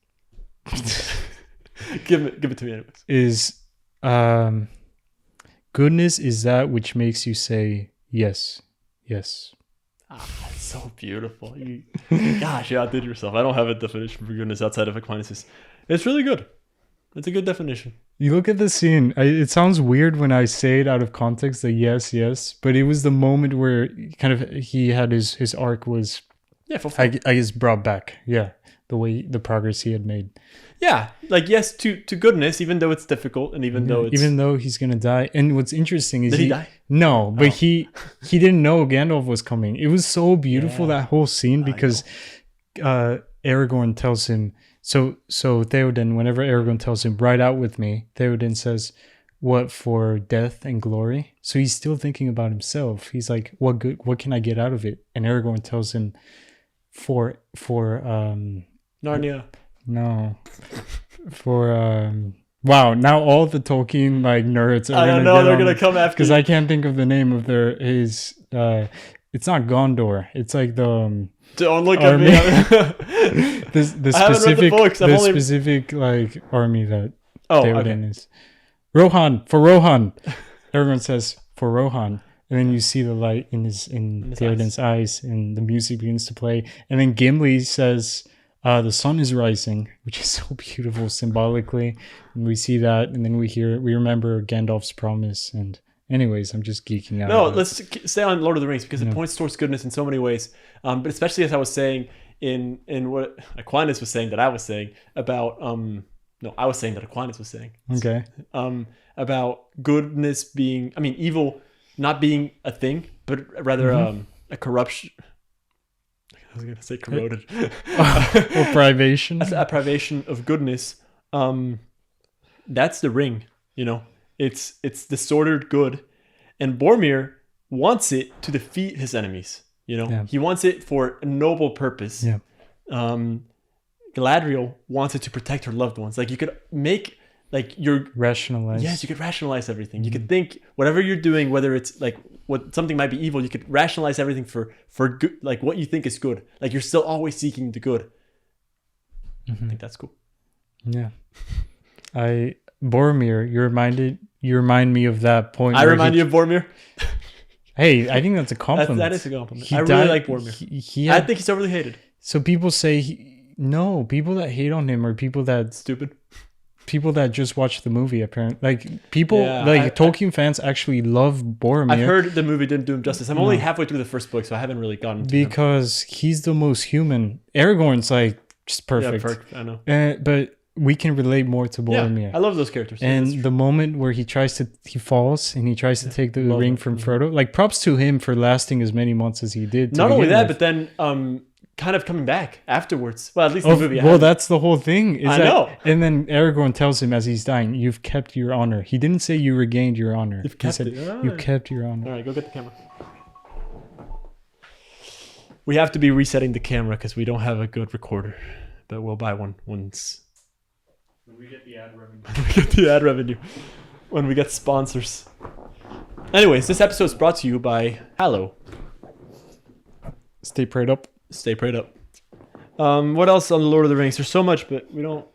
give it to me anyways. Is goodness is that which makes you say yes. That's so beautiful. Gosh, you outdid yourself. I don't have a definition for goodness outside of Aquinas'. It's really good. It's a good definition. You look at the scene. It sounds weird when I say it out of context, the yes, but it was the moment where kind of he had his arc was, I guess, brought back. Yeah, the progress he had made. Yeah, like yes to goodness, even though it's difficult and even though he's gonna die. And what's interesting is did he die? No, but he didn't know Gandalf was coming. It was so beautiful, that whole scene, because Aragorn tells him. So Theoden, whenever Aragorn tells him, "Ride out with me," Theoden says, "What, for death and glory?" So he's still thinking about himself. He's like, "What good? What can I get out of it?" And Aragorn tells him, for Narnia. no for wow, now all the Tolkien like nerds are I gonna don't know. get They're on gonna come after because you. I can't think of the name of his it's not Gondor, it's like the Don't look army. at me. the I haven't read the specific books. I've the only- specific like army that Oh, Theoden okay. is. Rohan. Everyone says for Rohan. And then you see the light in his Theoden's eyes, and the music begins to play. And then Gimli says, the sun is rising, which is so beautiful symbolically. And we see that, and then we remember Gandalf's promise. And anyways, I'm just geeking out. No, let's stay on Lord of the Rings because it points towards goodness in so many ways. But especially as I was saying in what Aquinas was saying that I was saying about I was saying that Aquinas was saying. Okay. About goodness being, evil not being a thing, but rather a corruption. I was going to say corroded. Or privation. A privation of goodness. That's the ring, It's disordered good. And Boromir wants it to defeat his enemies, Yeah. He wants it for a noble purpose. Yeah. Galadriel wants it to protect her loved ones. Like you could make your Rationalize. Yes, you could rationalize everything. You could think whatever you're doing, whether it's like what something might be evil, you could rationalize everything for good, like what you think is good. Like you're still always seeking the good. I think that's cool. Yeah. Boromir, you remind me of that point. I remind you of Boromir. Hey, I think that's a compliment. That is a compliment. He I really died- like Boromir. He I had, think he's overly hated. so people say people that hate on him are people that just watch the movie. Apparently, like people Tolkien fans actually love Boromir. I've heard the movie didn't do him justice. I'm only halfway through the first book, so I haven't really gotten to because he's the most human. Aragorn's like just perfect. Yeah, I know. But we can relate more to Boromir. Yeah, I love those characters. And the moment where he falls and he tries to take the ring from Frodo, like props to him for lasting as many months as he did. Not only that, but then kind of coming back afterwards. Well, at least the movie. Well, that's the whole thing. I know. And then Aragorn tells him as he's dying, "You've kept your honor." He didn't say you regained your honor. You've kept he said, it. "You kept your honor." All right, go get the camera. We have to be resetting the camera because we don't have a good recorder, but we'll buy one once. When we get the ad revenue. When we get the ad revenue. When we get sponsors. Anyways, this episode is brought to you by Hallow. Stay prayed up. Stay prayed up. What else on the Lord of the Rings? There's so much, but we don't.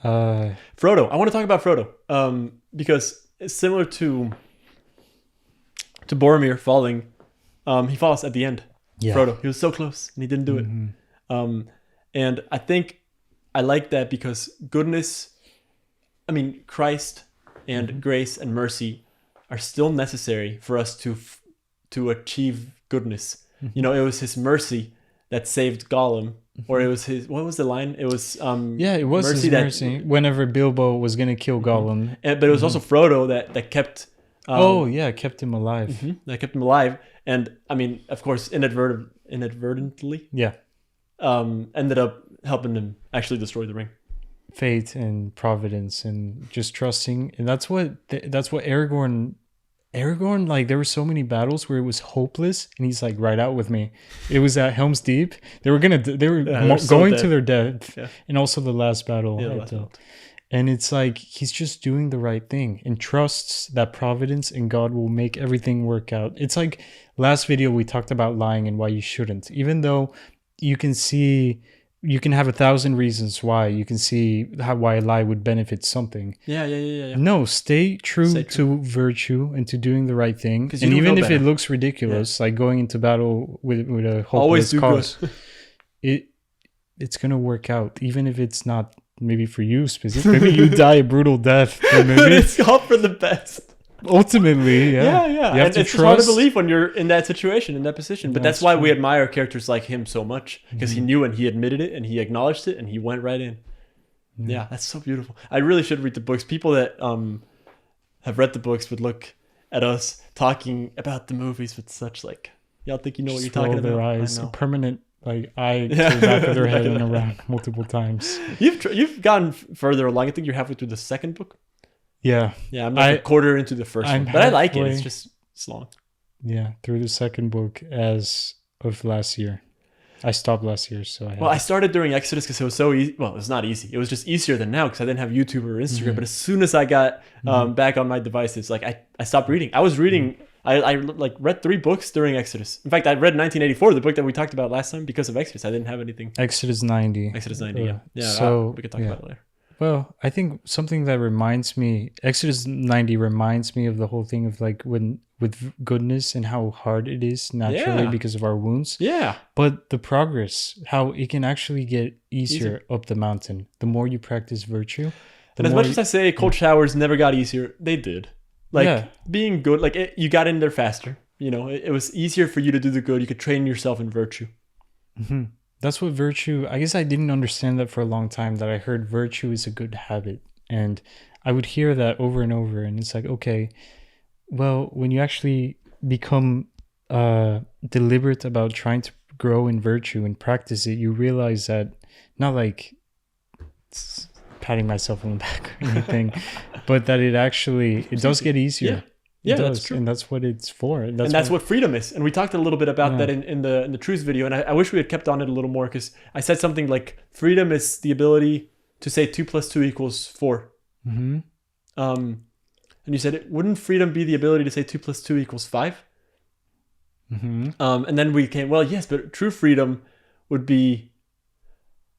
Frodo. I want to talk about Frodo. Because it's similar to Boromir falling. He falls at the end. Yeah. Frodo. He was so close and he didn't do it. And I think I like that because goodness, Christ and grace and mercy are still necessary for us to achieve goodness. It was his mercy that saved Gollum, or it was his. What was the line? It was it was his mercy. Whenever Bilbo was gonna kill Gollum, but it was also Frodo that kept. Kept him alive. That kept him alive, and of course, inadvertently, ended up helping him actually destroy the ring. Fate and providence and just trusting, and that's what Aragorn, like there were so many battles where it was hopeless and he's like, right out with me. It was at Helm's Deep. They were going to their death. And also the last battle. And it's like he's just doing the right thing and trusts that providence and God will make everything work out. It's like last video we talked about lying and why you shouldn't, even though you can have 1,000 reasons why. You can see why a lie would benefit something. Yeah. No, stay true to virtue and to doing the right thing. And even if it looks ridiculous, like going into battle with a hopeless cause, it's going to work out. Even if it's not maybe for you specifically. Maybe you die a brutal death. But maybe it's all for the best. Ultimately, yeah. You have to it's hard to believe when you're in that situation, in that position. But that's why we admire characters like him so much, because he knew and he admitted it and he acknowledged it and he went right in. Yeah, that's so beautiful. I really should read the books. People that have read the books would look at us talking about the movies with such like, y'all think you know what you're talking about? Their eyes, a permanent eye to the back of their head and around multiple times. You've gone further along. I think you're halfway through the second book. Yeah, I'm like a quarter into the first one, but I like it. It's long. Yeah, through the second book as of last year. I stopped last year, so Well, I started during Exodus because it was so easy. Well, it's not easy. It was just easier than now because I didn't have YouTube or Instagram. But as soon as I got back on my devices, like I stopped reading. I was reading. I like read 3 books during Exodus. In fact, I read 1984, the book that we talked about last time, because of Exodus. I didn't have anything. Exodus 90. Exodus 90. Yeah. So we could talk about it later. Well, I think something that reminds me, Exodus 90 reminds me of the whole thing of like with goodness and how hard it is naturally because of our wounds. Yeah. But the progress, how it can actually get easier up the mountain. The more you practice virtue. And as much as I say cold showers never got easier, they did. Like being good, like you got in there faster. You know, it was easier for you to do the good. You could train yourself in virtue. Mm-hmm. That's what virtue, I guess I didn't understand that for a long time, that I heard virtue is a good habit. And I would hear that over and over. And it's like, okay, well, when you actually become deliberate about trying to grow in virtue and practice it, you realize that, not like patting myself on the back or anything, but that it does get easier. Yeah, that's true. And that's what it's for. That's what freedom is. And we talked a little bit about that in the truth video. And I wish we had kept on it a little more, because I said something like freedom is the ability to say 2 + 2 = 4. Mm-hmm. And you said, wouldn't freedom be the ability to say 2 + 2 = 5? Mm-hmm. And then we came, well, yes, but true freedom would be,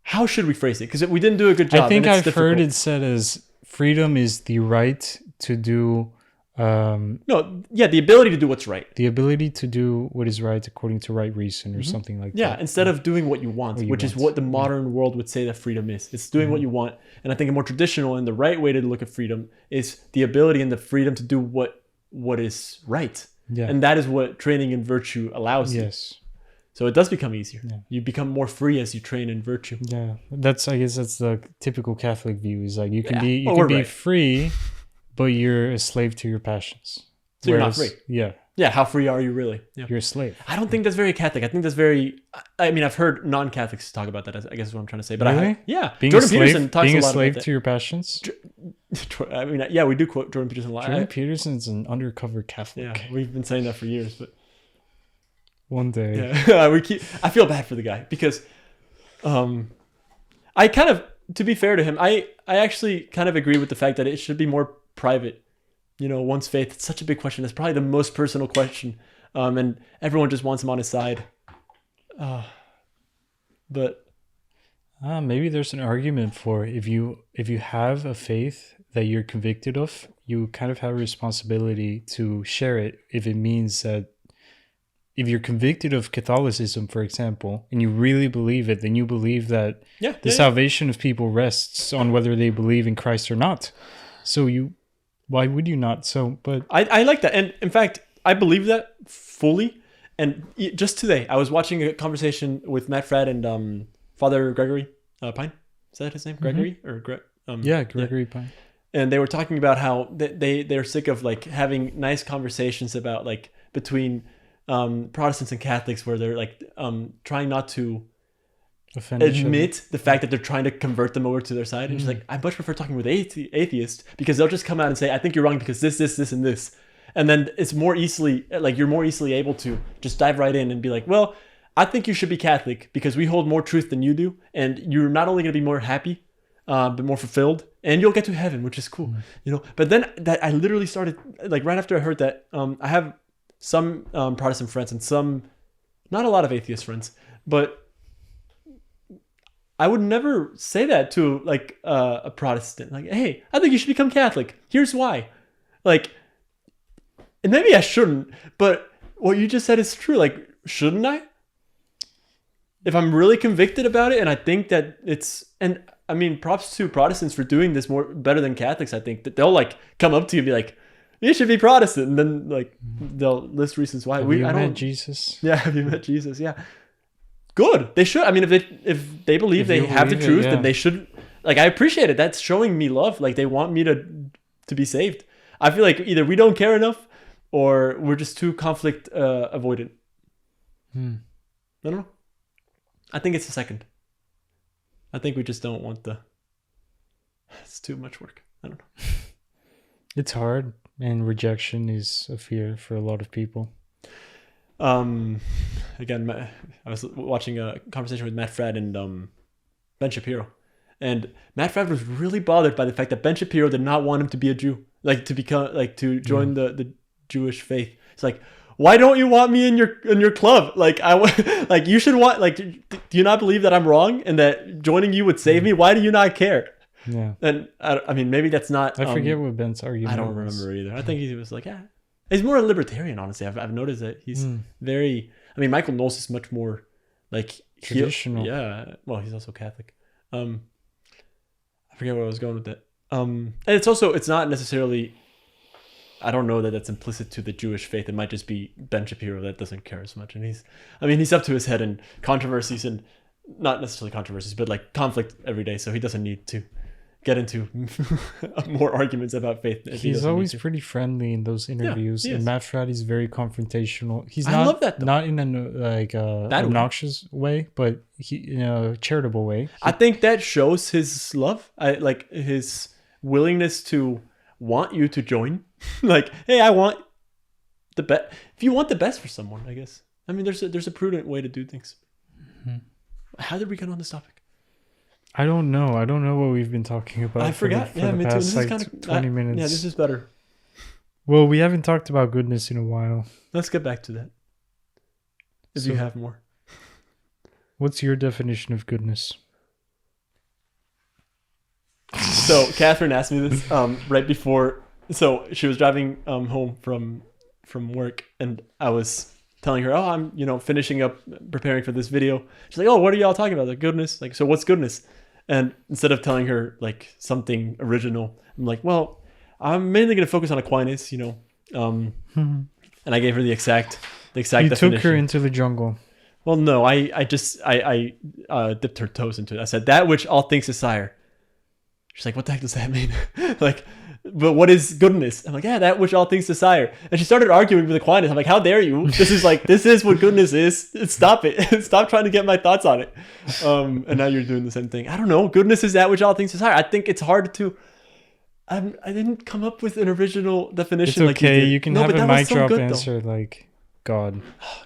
how should we phrase it? Because we didn't do a good job. I think I've heard it said as freedom is the right to do... the ability to do what's right. The ability to do what is right according to right reason, or something like that. Yeah, instead of doing what you want, which is what the modern world would say that freedom is. It's doing what you want. And I think a more traditional and the right way to look at freedom is the ability and the freedom to do what is right. Yeah. And that is what training in virtue allows you. Yes. So it does become easier. Yeah. You become more free as you train in virtue. Yeah. I guess that's the typical Catholic view, is like you can be free, but you're a slave to your passions. So you're not free. Yeah. Yeah, how free are you really? Yeah. You're a slave. I don't think that's very Catholic. I think that's very... I mean, I've heard non-Catholics talk about that, I guess is what I'm trying to say. But really? Jordan Peterson talks being a lot slave about that. to your passions? I mean, yeah, we do quote Jordan Peterson a lot. Jordan Peterson's an undercover Catholic. Yeah, we've been saying that for years, but... One day. Yeah, I feel bad for the guy, because I kind of, to be fair to him, I actually kind of agree with the fact that it should be more private. You know, one's faith, it's such a big question. It's probably the most personal question. And everyone just wants him on his side. But maybe there's an argument for if you have a faith that you're convicted of, you kind of have a responsibility to share it, if it means that if you're convicted of Catholicism, for example, and you really believe it, then you believe that the salvation of people rests on whether they believe in Christ or not. So why would you not? So, but I like that. And in fact, I believe that fully. And just today, I was watching a conversation with Matt Fradd and Father Gregory Pine. Is that his name? Gregory? Or Gregory Pine. And they were talking about how they're sick of like having nice conversations about like between Protestants and Catholics, where they're like trying not to admit the fact that they're trying to convert them over to their side. And she's like, I much prefer talking with atheists, because they'll just come out and say, I think you're wrong because this, and this. And then it's more easily, like, you're more easily able to just dive right in and be like, well, I think you should be Catholic because we hold more truth than you do. And you're not only going to be more happy, but more fulfilled, and you'll get to heaven, which is cool, you know. But then that I literally started, like, right after I heard that, I have some Protestant friends and some, not a lot of atheist friends, but I would never say that to like a Protestant. Like, hey, I think you should become Catholic. Here's why. Like, and maybe I shouldn't, but what you just said is true. Like, shouldn't I? If I'm really convicted about it, and I think that it's, and I mean, props to Protestants for doing this better than Catholics. I think that they'll like come up to you and be like, you should be Protestant, and then like they'll list reasons why. Have you met Jesus? Yeah, have you met Jesus? Yeah. Good. They should. I mean, if they believe they have the truth, then they should. Like, I appreciate it. That's showing me love. Like, they want me to be saved. I feel like either we don't care enough, or we're just too conflict avoidant. I don't know. I think it's the second. I think we just don't want it's too much work. I don't know. It's hard, and rejection is a fear for a lot of people. again, I was watching a conversation with Matt Fradd and Ben Shapiro, and Matt Fradd was really bothered by the fact that Ben Shapiro did not want him to be a Jew, like to become, like to join the Jewish faith. It's like, why don't you want me in your club? Like like you should want, like, do you not believe that I'm wrong and that joining you would save me? Why do you not care? Yeah. And I mean, maybe that's not. I forget what Ben's argument. I don't remember either. I think he was like, yeah, he's more a libertarian. Honestly, I've noticed that he's very. I mean, Michael Knowles is much more like traditional. Yeah. Well, he's also Catholic. I forget where I was going with that. And it's not necessarily. I don't know that that's implicit to the Jewish faith. It might just be Ben Shapiro that doesn't care as much, and he's up to his head in controversies, and not necessarily controversies, but like conflict every day. So he doesn't need to get into more arguments about faith. He's always pretty friendly in those interviews, and Matt Fradd is very confrontational. He's not, I love that, though. Not in a obnoxious way, but in a charitable way. I think that shows his love. Like his willingness to want you to join. Like, hey, I want the best. If you want the best for someone, I guess. I mean, there's a prudent way to do things. Mm-hmm. How did we get on this topic? I don't know. I don't know what we've been talking about. I forgot. For the past, this is kind of 20 minutes. Yeah, this is better. Well, we haven't talked about goodness in a while. Let's get back to that. If you have more. What's your definition of goodness? So Catherine asked me this right before. So she was driving home from work, and I was telling her, "Oh, I'm finishing up preparing for this video." She's like, "Oh, what are y'all talking about? Like goodness? Like, so what's goodness?" And instead of telling her like something original, I'm like, "Well, I'm mainly going to focus on Aquinas, And I gave her the exact definition. You took her into the jungle. Well, no, I dipped her toes into it. I said, "That which all things desire." She's like, "What the heck does that mean?" Like, but what is goodness? I'm like, "Yeah, that which all things desire." And she started arguing with Aquinas. I'm like, "How dare you? This is what goodness is. Stop it. Stop trying to get my thoughts on it." And now you're doing the same thing. I don't know. Goodness is that which all things desire. I think it's hard to. I didn't come up with an original definition. It's okay. Like you can have a mic drop answer like God.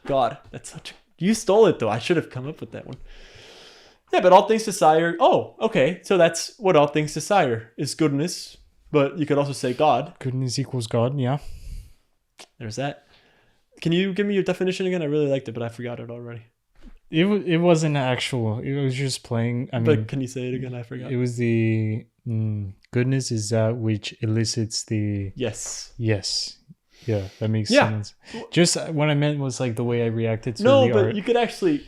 God, that's such. You stole it though. I should have come up with that one. Yeah, but all things desire. Oh, okay. So that's what all things desire is goodness. But you could also say God. Goodness equals God. Yeah. There's that. Can you give me your definition again? I really liked it, but I forgot it already. It wasn't actual. It was just playing. I mean, but can you say it again? I forgot. It was the goodness is that which elicits the yes. Yeah, that makes sense. Just what I meant was like the way I reacted to the art. But you could actually.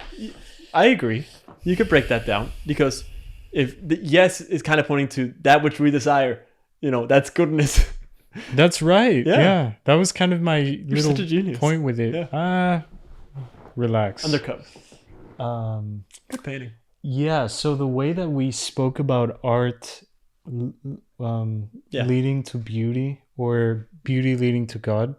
I agree. You could break that down because if the yes is kind of pointing to that which we desire, that's goodness. That's right. Yeah. That was kind of my little point with it. Yeah. Relax. Undercut. Good painting. Yeah. So the way that we spoke about art leading to beauty or beauty leading to God,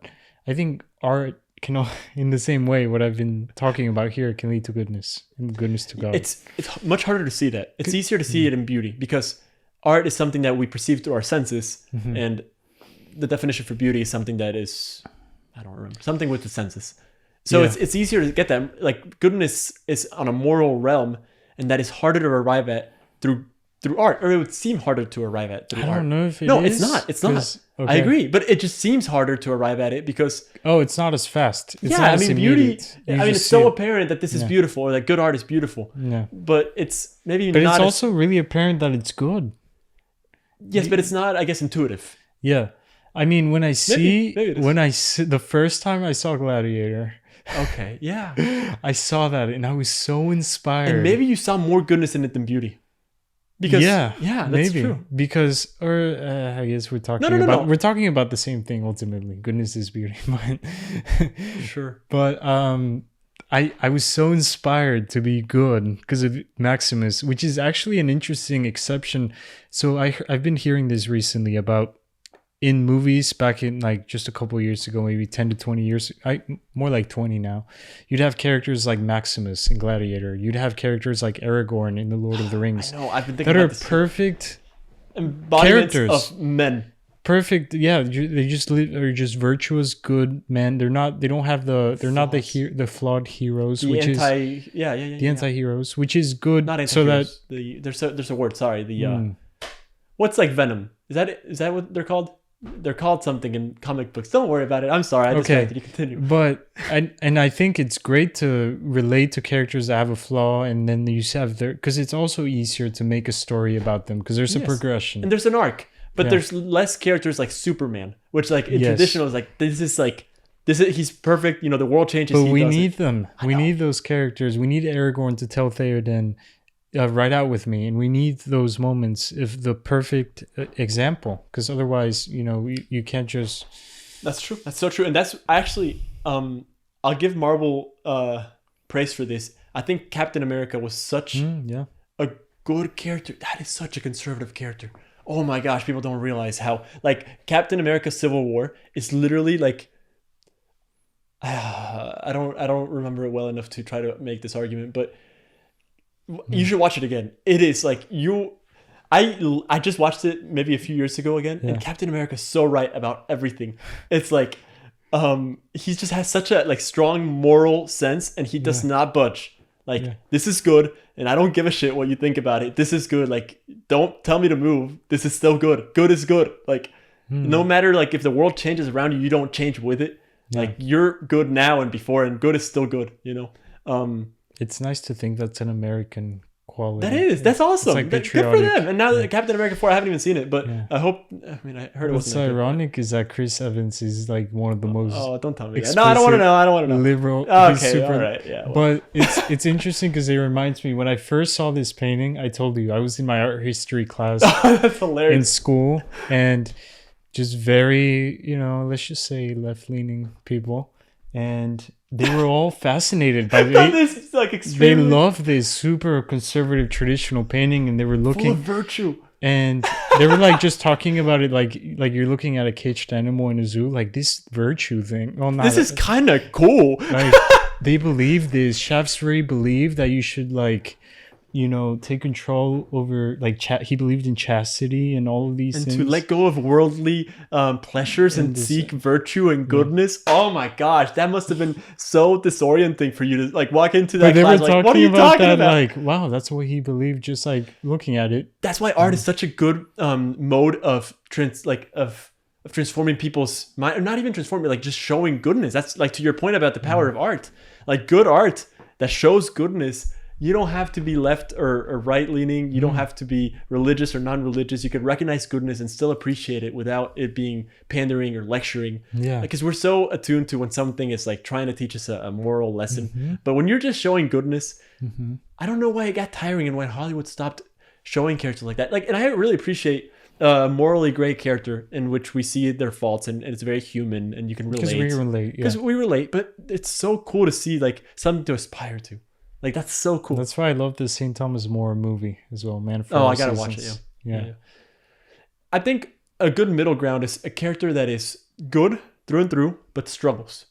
I think art can, in the same way what I've been talking about here, can lead to goodness and goodness to God. It's much harder to see that. It's easier to see it in beauty because art is something that we perceive through our senses, and the definition for beauty is something that is, I don't remember, something with the senses. So it's easier to get that. Like goodness is on a moral realm, and that is harder to arrive at through art, or it would seem harder to arrive at through art. I don't know if it is. No, it's not. It's not. Okay. I agree, but it just seems harder to arrive at it because it's not as fast. It's not as beauty. It's so apparent that this is beautiful or that good art is beautiful. Yeah, but it's maybe but not. But it's also really apparent that it's good. Yes, but it's not, I guess, intuitive. Yeah, I mean, when I see the first time I saw Gladiator. Okay. Yeah. I saw that and I was so inspired. And maybe you saw more goodness in it than beauty. Because that's true. Because I guess we're talking we're talking about the same thing ultimately. Goodness is beauty. Sure. But I was so inspired to be good because of Maximus, which is actually an interesting exception. So I've been hearing this recently about in movies back in like just a couple of years ago, maybe 10 to 20 years, more like 20 now, you'd have characters like Maximus in Gladiator. You'd have characters like Aragorn in The Lord of the Rings. I know, I've been thinking that about are perfect embodiments characters of men. perfect. Yeah, they just are just virtuous, good men. They don't have they're not the flawed heroes, The which anti, is yeah, yeah, yeah, the yeah. anti-heroes, which is good. Not So that anti-heroes. There's a word. Sorry, what's like Venom? Is that what they're called? They're called something in comic books. Don't worry about it. I'm sorry. I distracted you. Continue. But I think it's great to relate to characters that have a flaw, and then you have because it's also easier to make a story about them because there's a progression and there's an arc. But there's less characters like Superman, which like in traditional is like this is he's perfect. You know, the world changes. But we need them. We need those characters. We need Aragorn to tell Theoden, ride out with me, and we need those moments of the perfect example, because otherwise, you know, you can't just. That's true. That's so true, and that's actually I'll give Marvel praise for this. I think Captain America was such a good character. That is such a conservative character. Oh my gosh, people don't realize how like Captain America Civil War is literally like I don't remember it well enough to try to make this argument, but you should watch it again. It is like I just watched it maybe a few years ago again, and Captain America is so right about everything. It's like he just has such a like strong moral sense, and he does not budge. Like this is good, and I don't give a shit what you think about it. This is good. Like don't tell me to move. This is still good. Good is good. Like no matter like if the world changes around you, you don't change with it. Like you're good now and before, and good is still good. You know. It's nice to think that's an American quality. That's awesome. Like good for them. And now Captain America 4, I haven't even seen it, but I heard it was. What's ironic is that Chris Evans is like one of the most. Oh, don't tell me that. No, I don't want to know. I don't want to know. Liberal. Okay, all right, yeah. Well. But it's interesting because it reminds me when I first saw this painting. I told you I was in my art history class. That's hilarious. In school, and just very, you know, let's just say left-leaning people, and they were all fascinated by this. Like extremely, they love this super conservative traditional painting, and they were looking full of virtue. And they were like just talking about it like you're looking at a caged animal in a zoo, like this virtue thing. Well, this is kind of cool. Like they believe this. Shaftesbury believed that you should like, you know, take control over like he believed in chastity and all of these things. And to let go of worldly pleasures and seek virtue and goodness. Oh my gosh, that must have been so disorienting for you to like walk into that class like, what are you talking about? Like, wow, that's what he believed, just like looking at it. That's why art is such a good mode of transforming people's mind, or not even transforming, like just showing goodness. That's like to your point about the power of art. Like good art that shows goodness. You don't have to be left or right leaning. You don't have to be religious or non-religious. You could recognize goodness and still appreciate it without it being pandering or lecturing. Yeah. Because we're so attuned to when something is like trying to teach us a moral lesson. But when you're just showing goodness, I don't know why it got tiring and when Hollywood stopped showing characters like that. Like, and I really appreciate a morally gray character in which we see their faults and it's very human and you can relate. Because we relate. But it's so cool to see like something to aspire to. Like that's so cool. That's why I love the St. Thomas More movie as well, man. For I gotta watch it. Yeah. I think a good middle ground is a character that is good through and through, but struggles.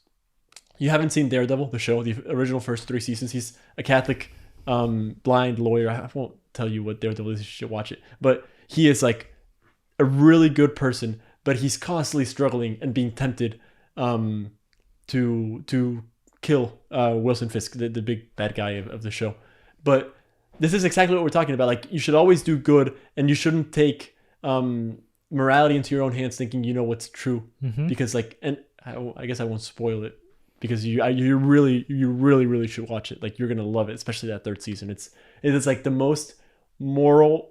You haven't seen Daredevil, the show, the original first 3 seasons. He's a Catholic, blind lawyer. I won't tell you what Daredevil is. You should watch it. But he is like a really good person, but he's constantly struggling and being tempted to kill Wilson Fisk, the big bad guy of the show. But this is exactly what we're talking about. Like you should always do good, and you shouldn't take morality into your own hands, thinking you know what's true. Because like, and I guess I won't spoil it because you really should watch it. Like you're gonna love it, especially that 3rd season. It is like the most moral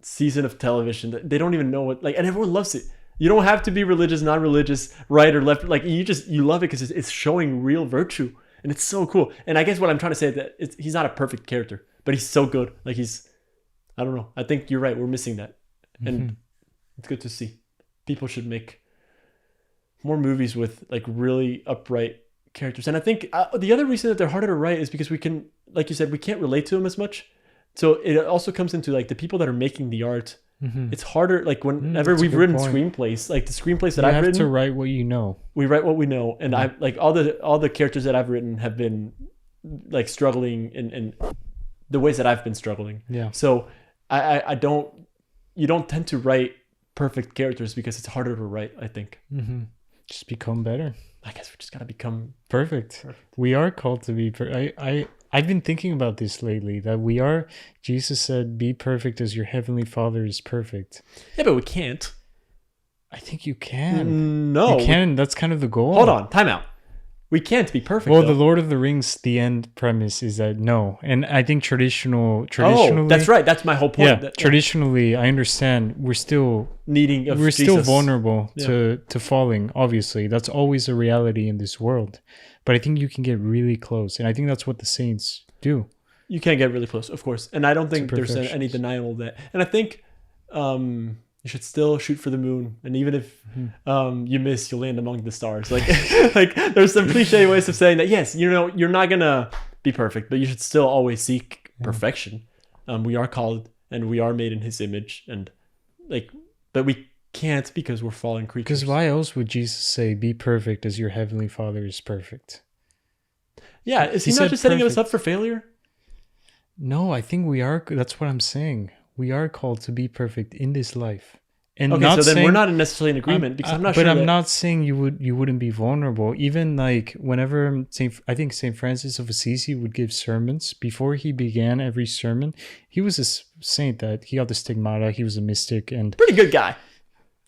season of television. They don't even know what like, and everyone loves it. You don't have to be religious, non-religious, right or left. Like you love it because it's showing real virtue, and it's so cool. And I guess what I'm trying to say is that he's not a perfect character, but he's so good. Like I don't know. I think you're right. We're missing that, and it's good to see. People should make more movies with like really upright characters. And I think the other reason that they're harder to write is because we can, like you said, we can't relate to them as much. So it also comes into like the people that are making the art. It's harder, like whenever we've written screenplays, like the screenplays that I've written. You have to write what you know. We write what we know, and I like all the characters that I've written have been like struggling in the ways that I've been struggling. Yeah. So you don't tend to write perfect characters because it's harder to write, I think. Just become better. I guess we just got to become perfect. We are called to be I've been thinking about this lately, that Jesus said, be perfect as your heavenly Father is perfect. Yeah, but we can't. I think you can. No. You can. That's kind of the goal. Hold on. Time out. We can't be perfect. Well, though. the Lord of the Rings, the end premise is that no. And I think traditionally... Oh, that's right. That's my whole point. Yeah, traditionally, I understand we're still... We're still vulnerable to falling, obviously. That's always a reality in this world. But I think you can get really close. And I think that's what the saints do. You can get really close, of course. And I don't think there's any denial of that. And I think... you should still shoot for the moon, and even if you miss, you'll land among the stars. Like there's some cliche ways of saying that. Yes, you're not gonna be perfect, but you should still always seek perfection. We are called, and we are made in His image, and but we can't because we're fallen creatures. Because why else would Jesus say, "Be perfect as your heavenly Father is perfect"? Yeah, is He not just setting us up for failure? No, I think we are. That's what I'm saying. We are called to be perfect in this life. And okay, so then we're not necessarily in agreement because I'm not sure. But I'm not saying you wouldn't be vulnerable. Even like whenever I think Saint Francis of Assisi would give sermons, before he began every sermon, he was a saint that he got the stigmata. He was a mystic and pretty good guy,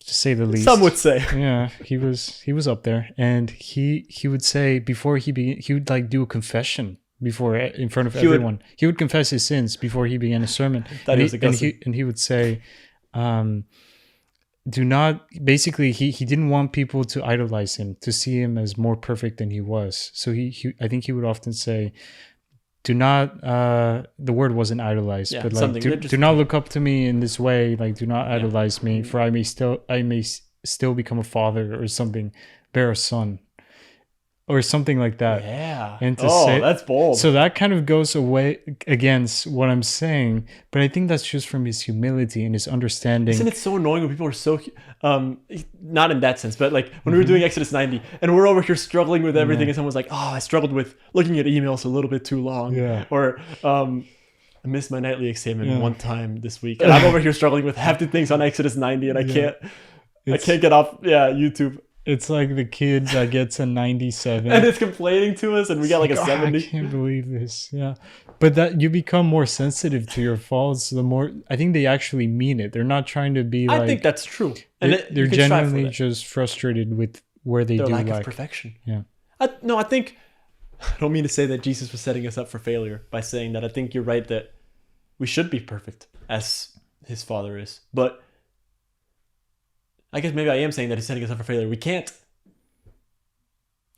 to say the least. Some would say. Yeah, he was up there, and he would say before he would like do a confession. In front of everyone, he would confess his sins before he began a sermon, and he would say, "Do not." Basically, he didn't want people to idolize him, to see him as more perfect than he was. So I think he would often say, "Do not." The word wasn't idolize, but like, do not look up to me in this way. Like, do not idolize me, for I may still become a father or something, bear a son. Or something like that. Yeah. And that's bold. So that kind of goes away against what I'm saying, but I think that's just from his humility and his understanding. Isn't it so annoying when people are so, not in that sense, but like when we were doing Exodus 90 and we're over here struggling with everything and someone's like, I struggled with looking at emails a little bit too long. Yeah. Or, I missed my nightly examen one time this week. And I'm over here struggling with half the things on Exodus 90 and I can't get off YouTube. It's like the kid that gets a 97 and it's complaining to us and we got like a 70. I can't believe this. Yeah. But that you become more sensitive to your faults, the more I think they actually mean it. They're not trying to be I think that's true. And they're genuinely just frustrated with where they do lack of perfection. Yeah. I don't mean to say that Jesus was setting us up for failure by saying that. I think you're right that we should be perfect as His Father is. But I guess maybe I am saying that He's setting us up for failure. We can't.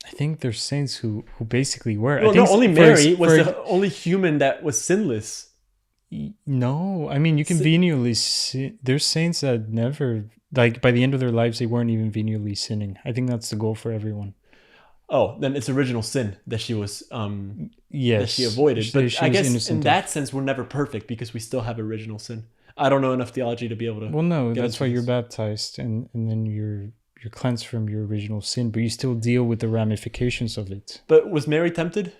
I think there's saints who basically were. Well, only Mary was the only human that was sinless. No, I mean, you can venially sin. There's saints that never, like by the end of their lives, they weren't even venially sinning. I think that's the goal for everyone. Oh, then it's original sin that she was, that she avoided. But she I guess in that sense, we're never perfect because we still have original sin. I don't know enough theology to be able to. Well, no, that's why you're baptized and then you're cleansed from your original sin, but you still deal with the ramifications of it. But was Mary tempted?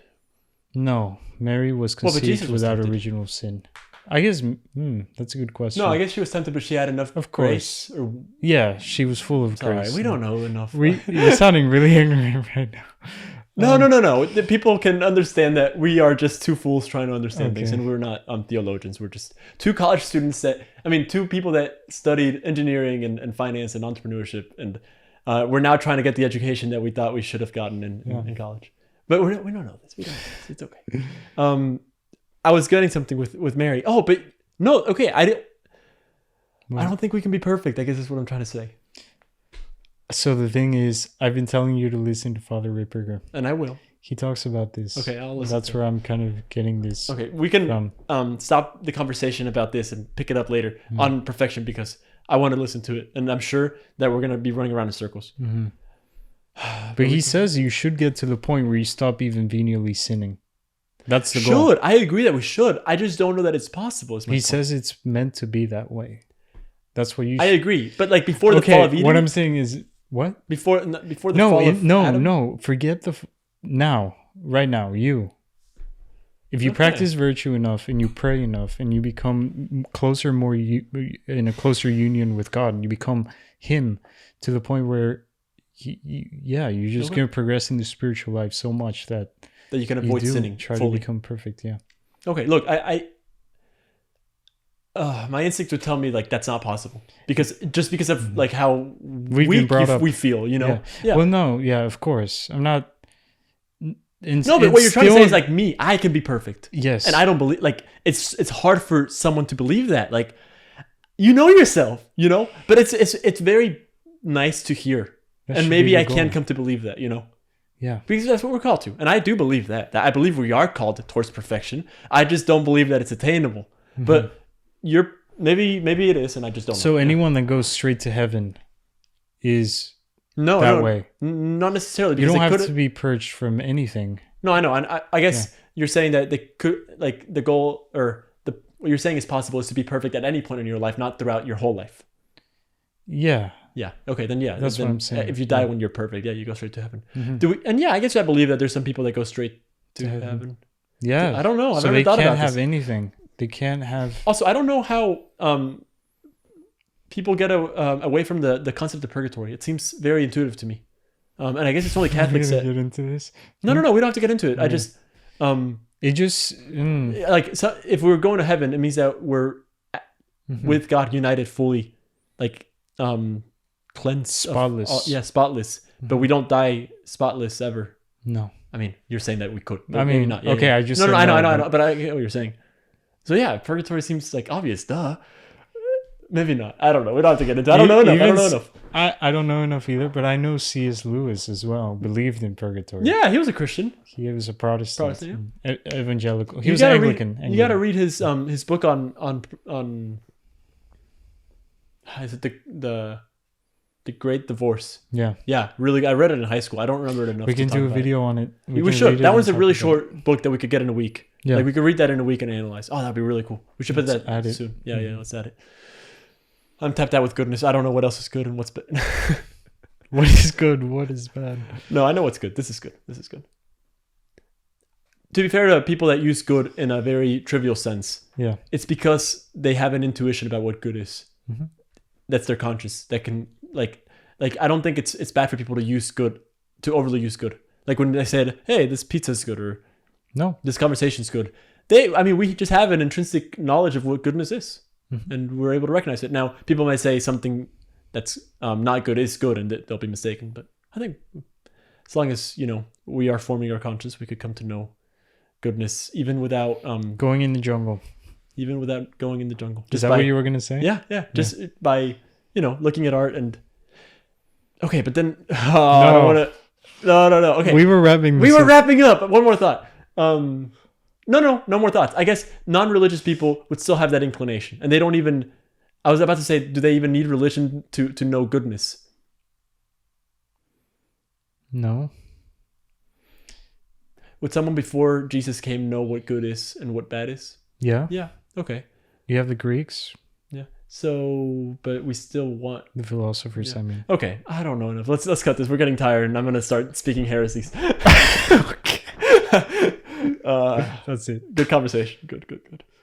No, Mary was conceived without original sin. I guess that's a good question. No, I guess she was tempted, but she had enough grace. Yeah, she was full of grace. We don't know enough. You're sounding really ignorant right now. No. The people can understand that we are just two fools trying to understand things, and we're not theologians. We're just two college students two people that studied engineering and finance and entrepreneurship, and we're now trying to get the education that we thought we should have gotten in college. But we don't know this. We don't know this. It's okay. I was getting something with Mary. Oh, but no. Okay, I don't think we can be perfect. I guess that's what I'm trying to say. So the thing is, I've been telling you to listen to Father Ripperger. And I will. He talks about this. Okay, I'll listen. That's where I'm kind of getting this. Okay, we can stop the conversation about this and pick it up later on perfection because I want to listen to it. And I'm sure that we're going to be running around in circles. Mm-hmm. But he says you should get to the point where you stop even venially sinning. That's the goal. I agree that we should. I just don't know that it's possible. He says it's meant to be that way. That's what you I agree. But like before the fall of Eden. What I'm saying is... What? Before the fall of Adam? No, forget right now, you. If you Okay. practice virtue enough and you pray enough and you become closer, in a closer union with God, and you become Him to the point where, you're just Okay. going to progress in the spiritual life so much that That you can you avoid do sinning try fully. to become perfect. Yeah. Okay, look, my instinct would tell me like that's not possible because of like how We've been weak brought up. we feel, you know. Yeah. Well, no. Yeah, of course. I'm not. No, but what you're trying to say is like me, I can be perfect. Yes. And I don't believe like it's hard for someone to believe that. Like you know yourself, you know? But it's very nice to hear. That And should maybe be the I can goal. come to believe that, you know? Yeah. Because that's what we're called to. And I do believe that. I believe we are called towards perfection. I just don't believe that it's attainable. Mm-hmm. But maybe it is and I just don't know. So anyone that goes straight to heaven is No, that no, way. Not necessarily. You Because don't they have couldn't- to be purged from anything. No, I know. And I guess you're saying that they could, like, the goal or what you're saying is possible is to be perfect at any point in your life, not throughout your whole life. Yeah. Yeah. Okay. Then yeah. That's then, what I'm saying. If you die Yeah. when you're perfect, you go straight to heaven. Mhm. And I guess I believe that there's some people that go straight to To heaven. heaven. Yeah. I don't know. I've So never they thought can't about have this. anything. They can't have. Also, I don't know how people get away from the concept of purgatory. It seems very intuitive to me. And I guess it's only Catholics We're that. gonna get into this. No. We don't have to get into it. I Yeah. just. It just. Like so if we're going to heaven, it means that we're Mhm. with God united fully, like cleansed, Spotless. spotless. But we don't die spotless ever. No. I mean, you're saying that we could. But I maybe mean, not. Yeah, okay, yeah. I just no, said I no, know, but I get what you're saying. So yeah, purgatory seems like obvious. Duh. Maybe not. I don't know. We don't have to get into. I don't know enough. I don't know enough either, but I know C.S. Lewis as well believed in purgatory. Yeah, he was a Christian. He was a Protestant, Protestant, evangelical. He You was gotta Anglican. read. You got to read his book on. Is it the Great Divorce? Yeah, Yeah, really. I read it in high school. I don't remember it enough. we to can talk do a about it. video on it. We can should. read it That and was a talk really about it. short book that we could get in a week. Yeah. Like we could read that in a week and analyze. Oh, that'd be really cool. We should put Let's that add it. soon. Yeah, let's add it. I'm tapped out with goodness. I don't know what else is good and what's bad. What is good? What is bad? No, I know what's good. This is good. To be fair to people that use good in a very trivial sense, Yeah. it's because they have an intuition about what good is. Mhm. That's their conscience. That can like I don't think it's bad for people to overly use good. Like when they said, "Hey, this pizza's good," or No. "This conversation's good." We just have an intrinsic knowledge of what goodness is, Mhm. and we're able to recognize it. Now, people might say something that's not good is good, and they'll be mistaken. But I think as long as we are forming our conscience, we could come to know goodness even without Going in the jungle. going in the jungle. Is that what you were gonna say? Yeah. Just by looking at art and. Okay, but then I don't want to. No. Okay, We were wrapping. we this were up. wrapping up. One more thought. No more thoughts. I guess non-religious people would still have that inclination, and they don't even. I was about to say, do they even need religion to know goodness? No. Would someone before Jesus came know what good is and what bad is? Yeah. Yeah. Okay. You have the Greeks, Yeah. So, but we still want. the philosophers. Yeah. I mean. Okay, I don't know enough. Let's cut this. We're getting tired, and I'm gonna start speaking heresies. That's it. Good conversation. Good.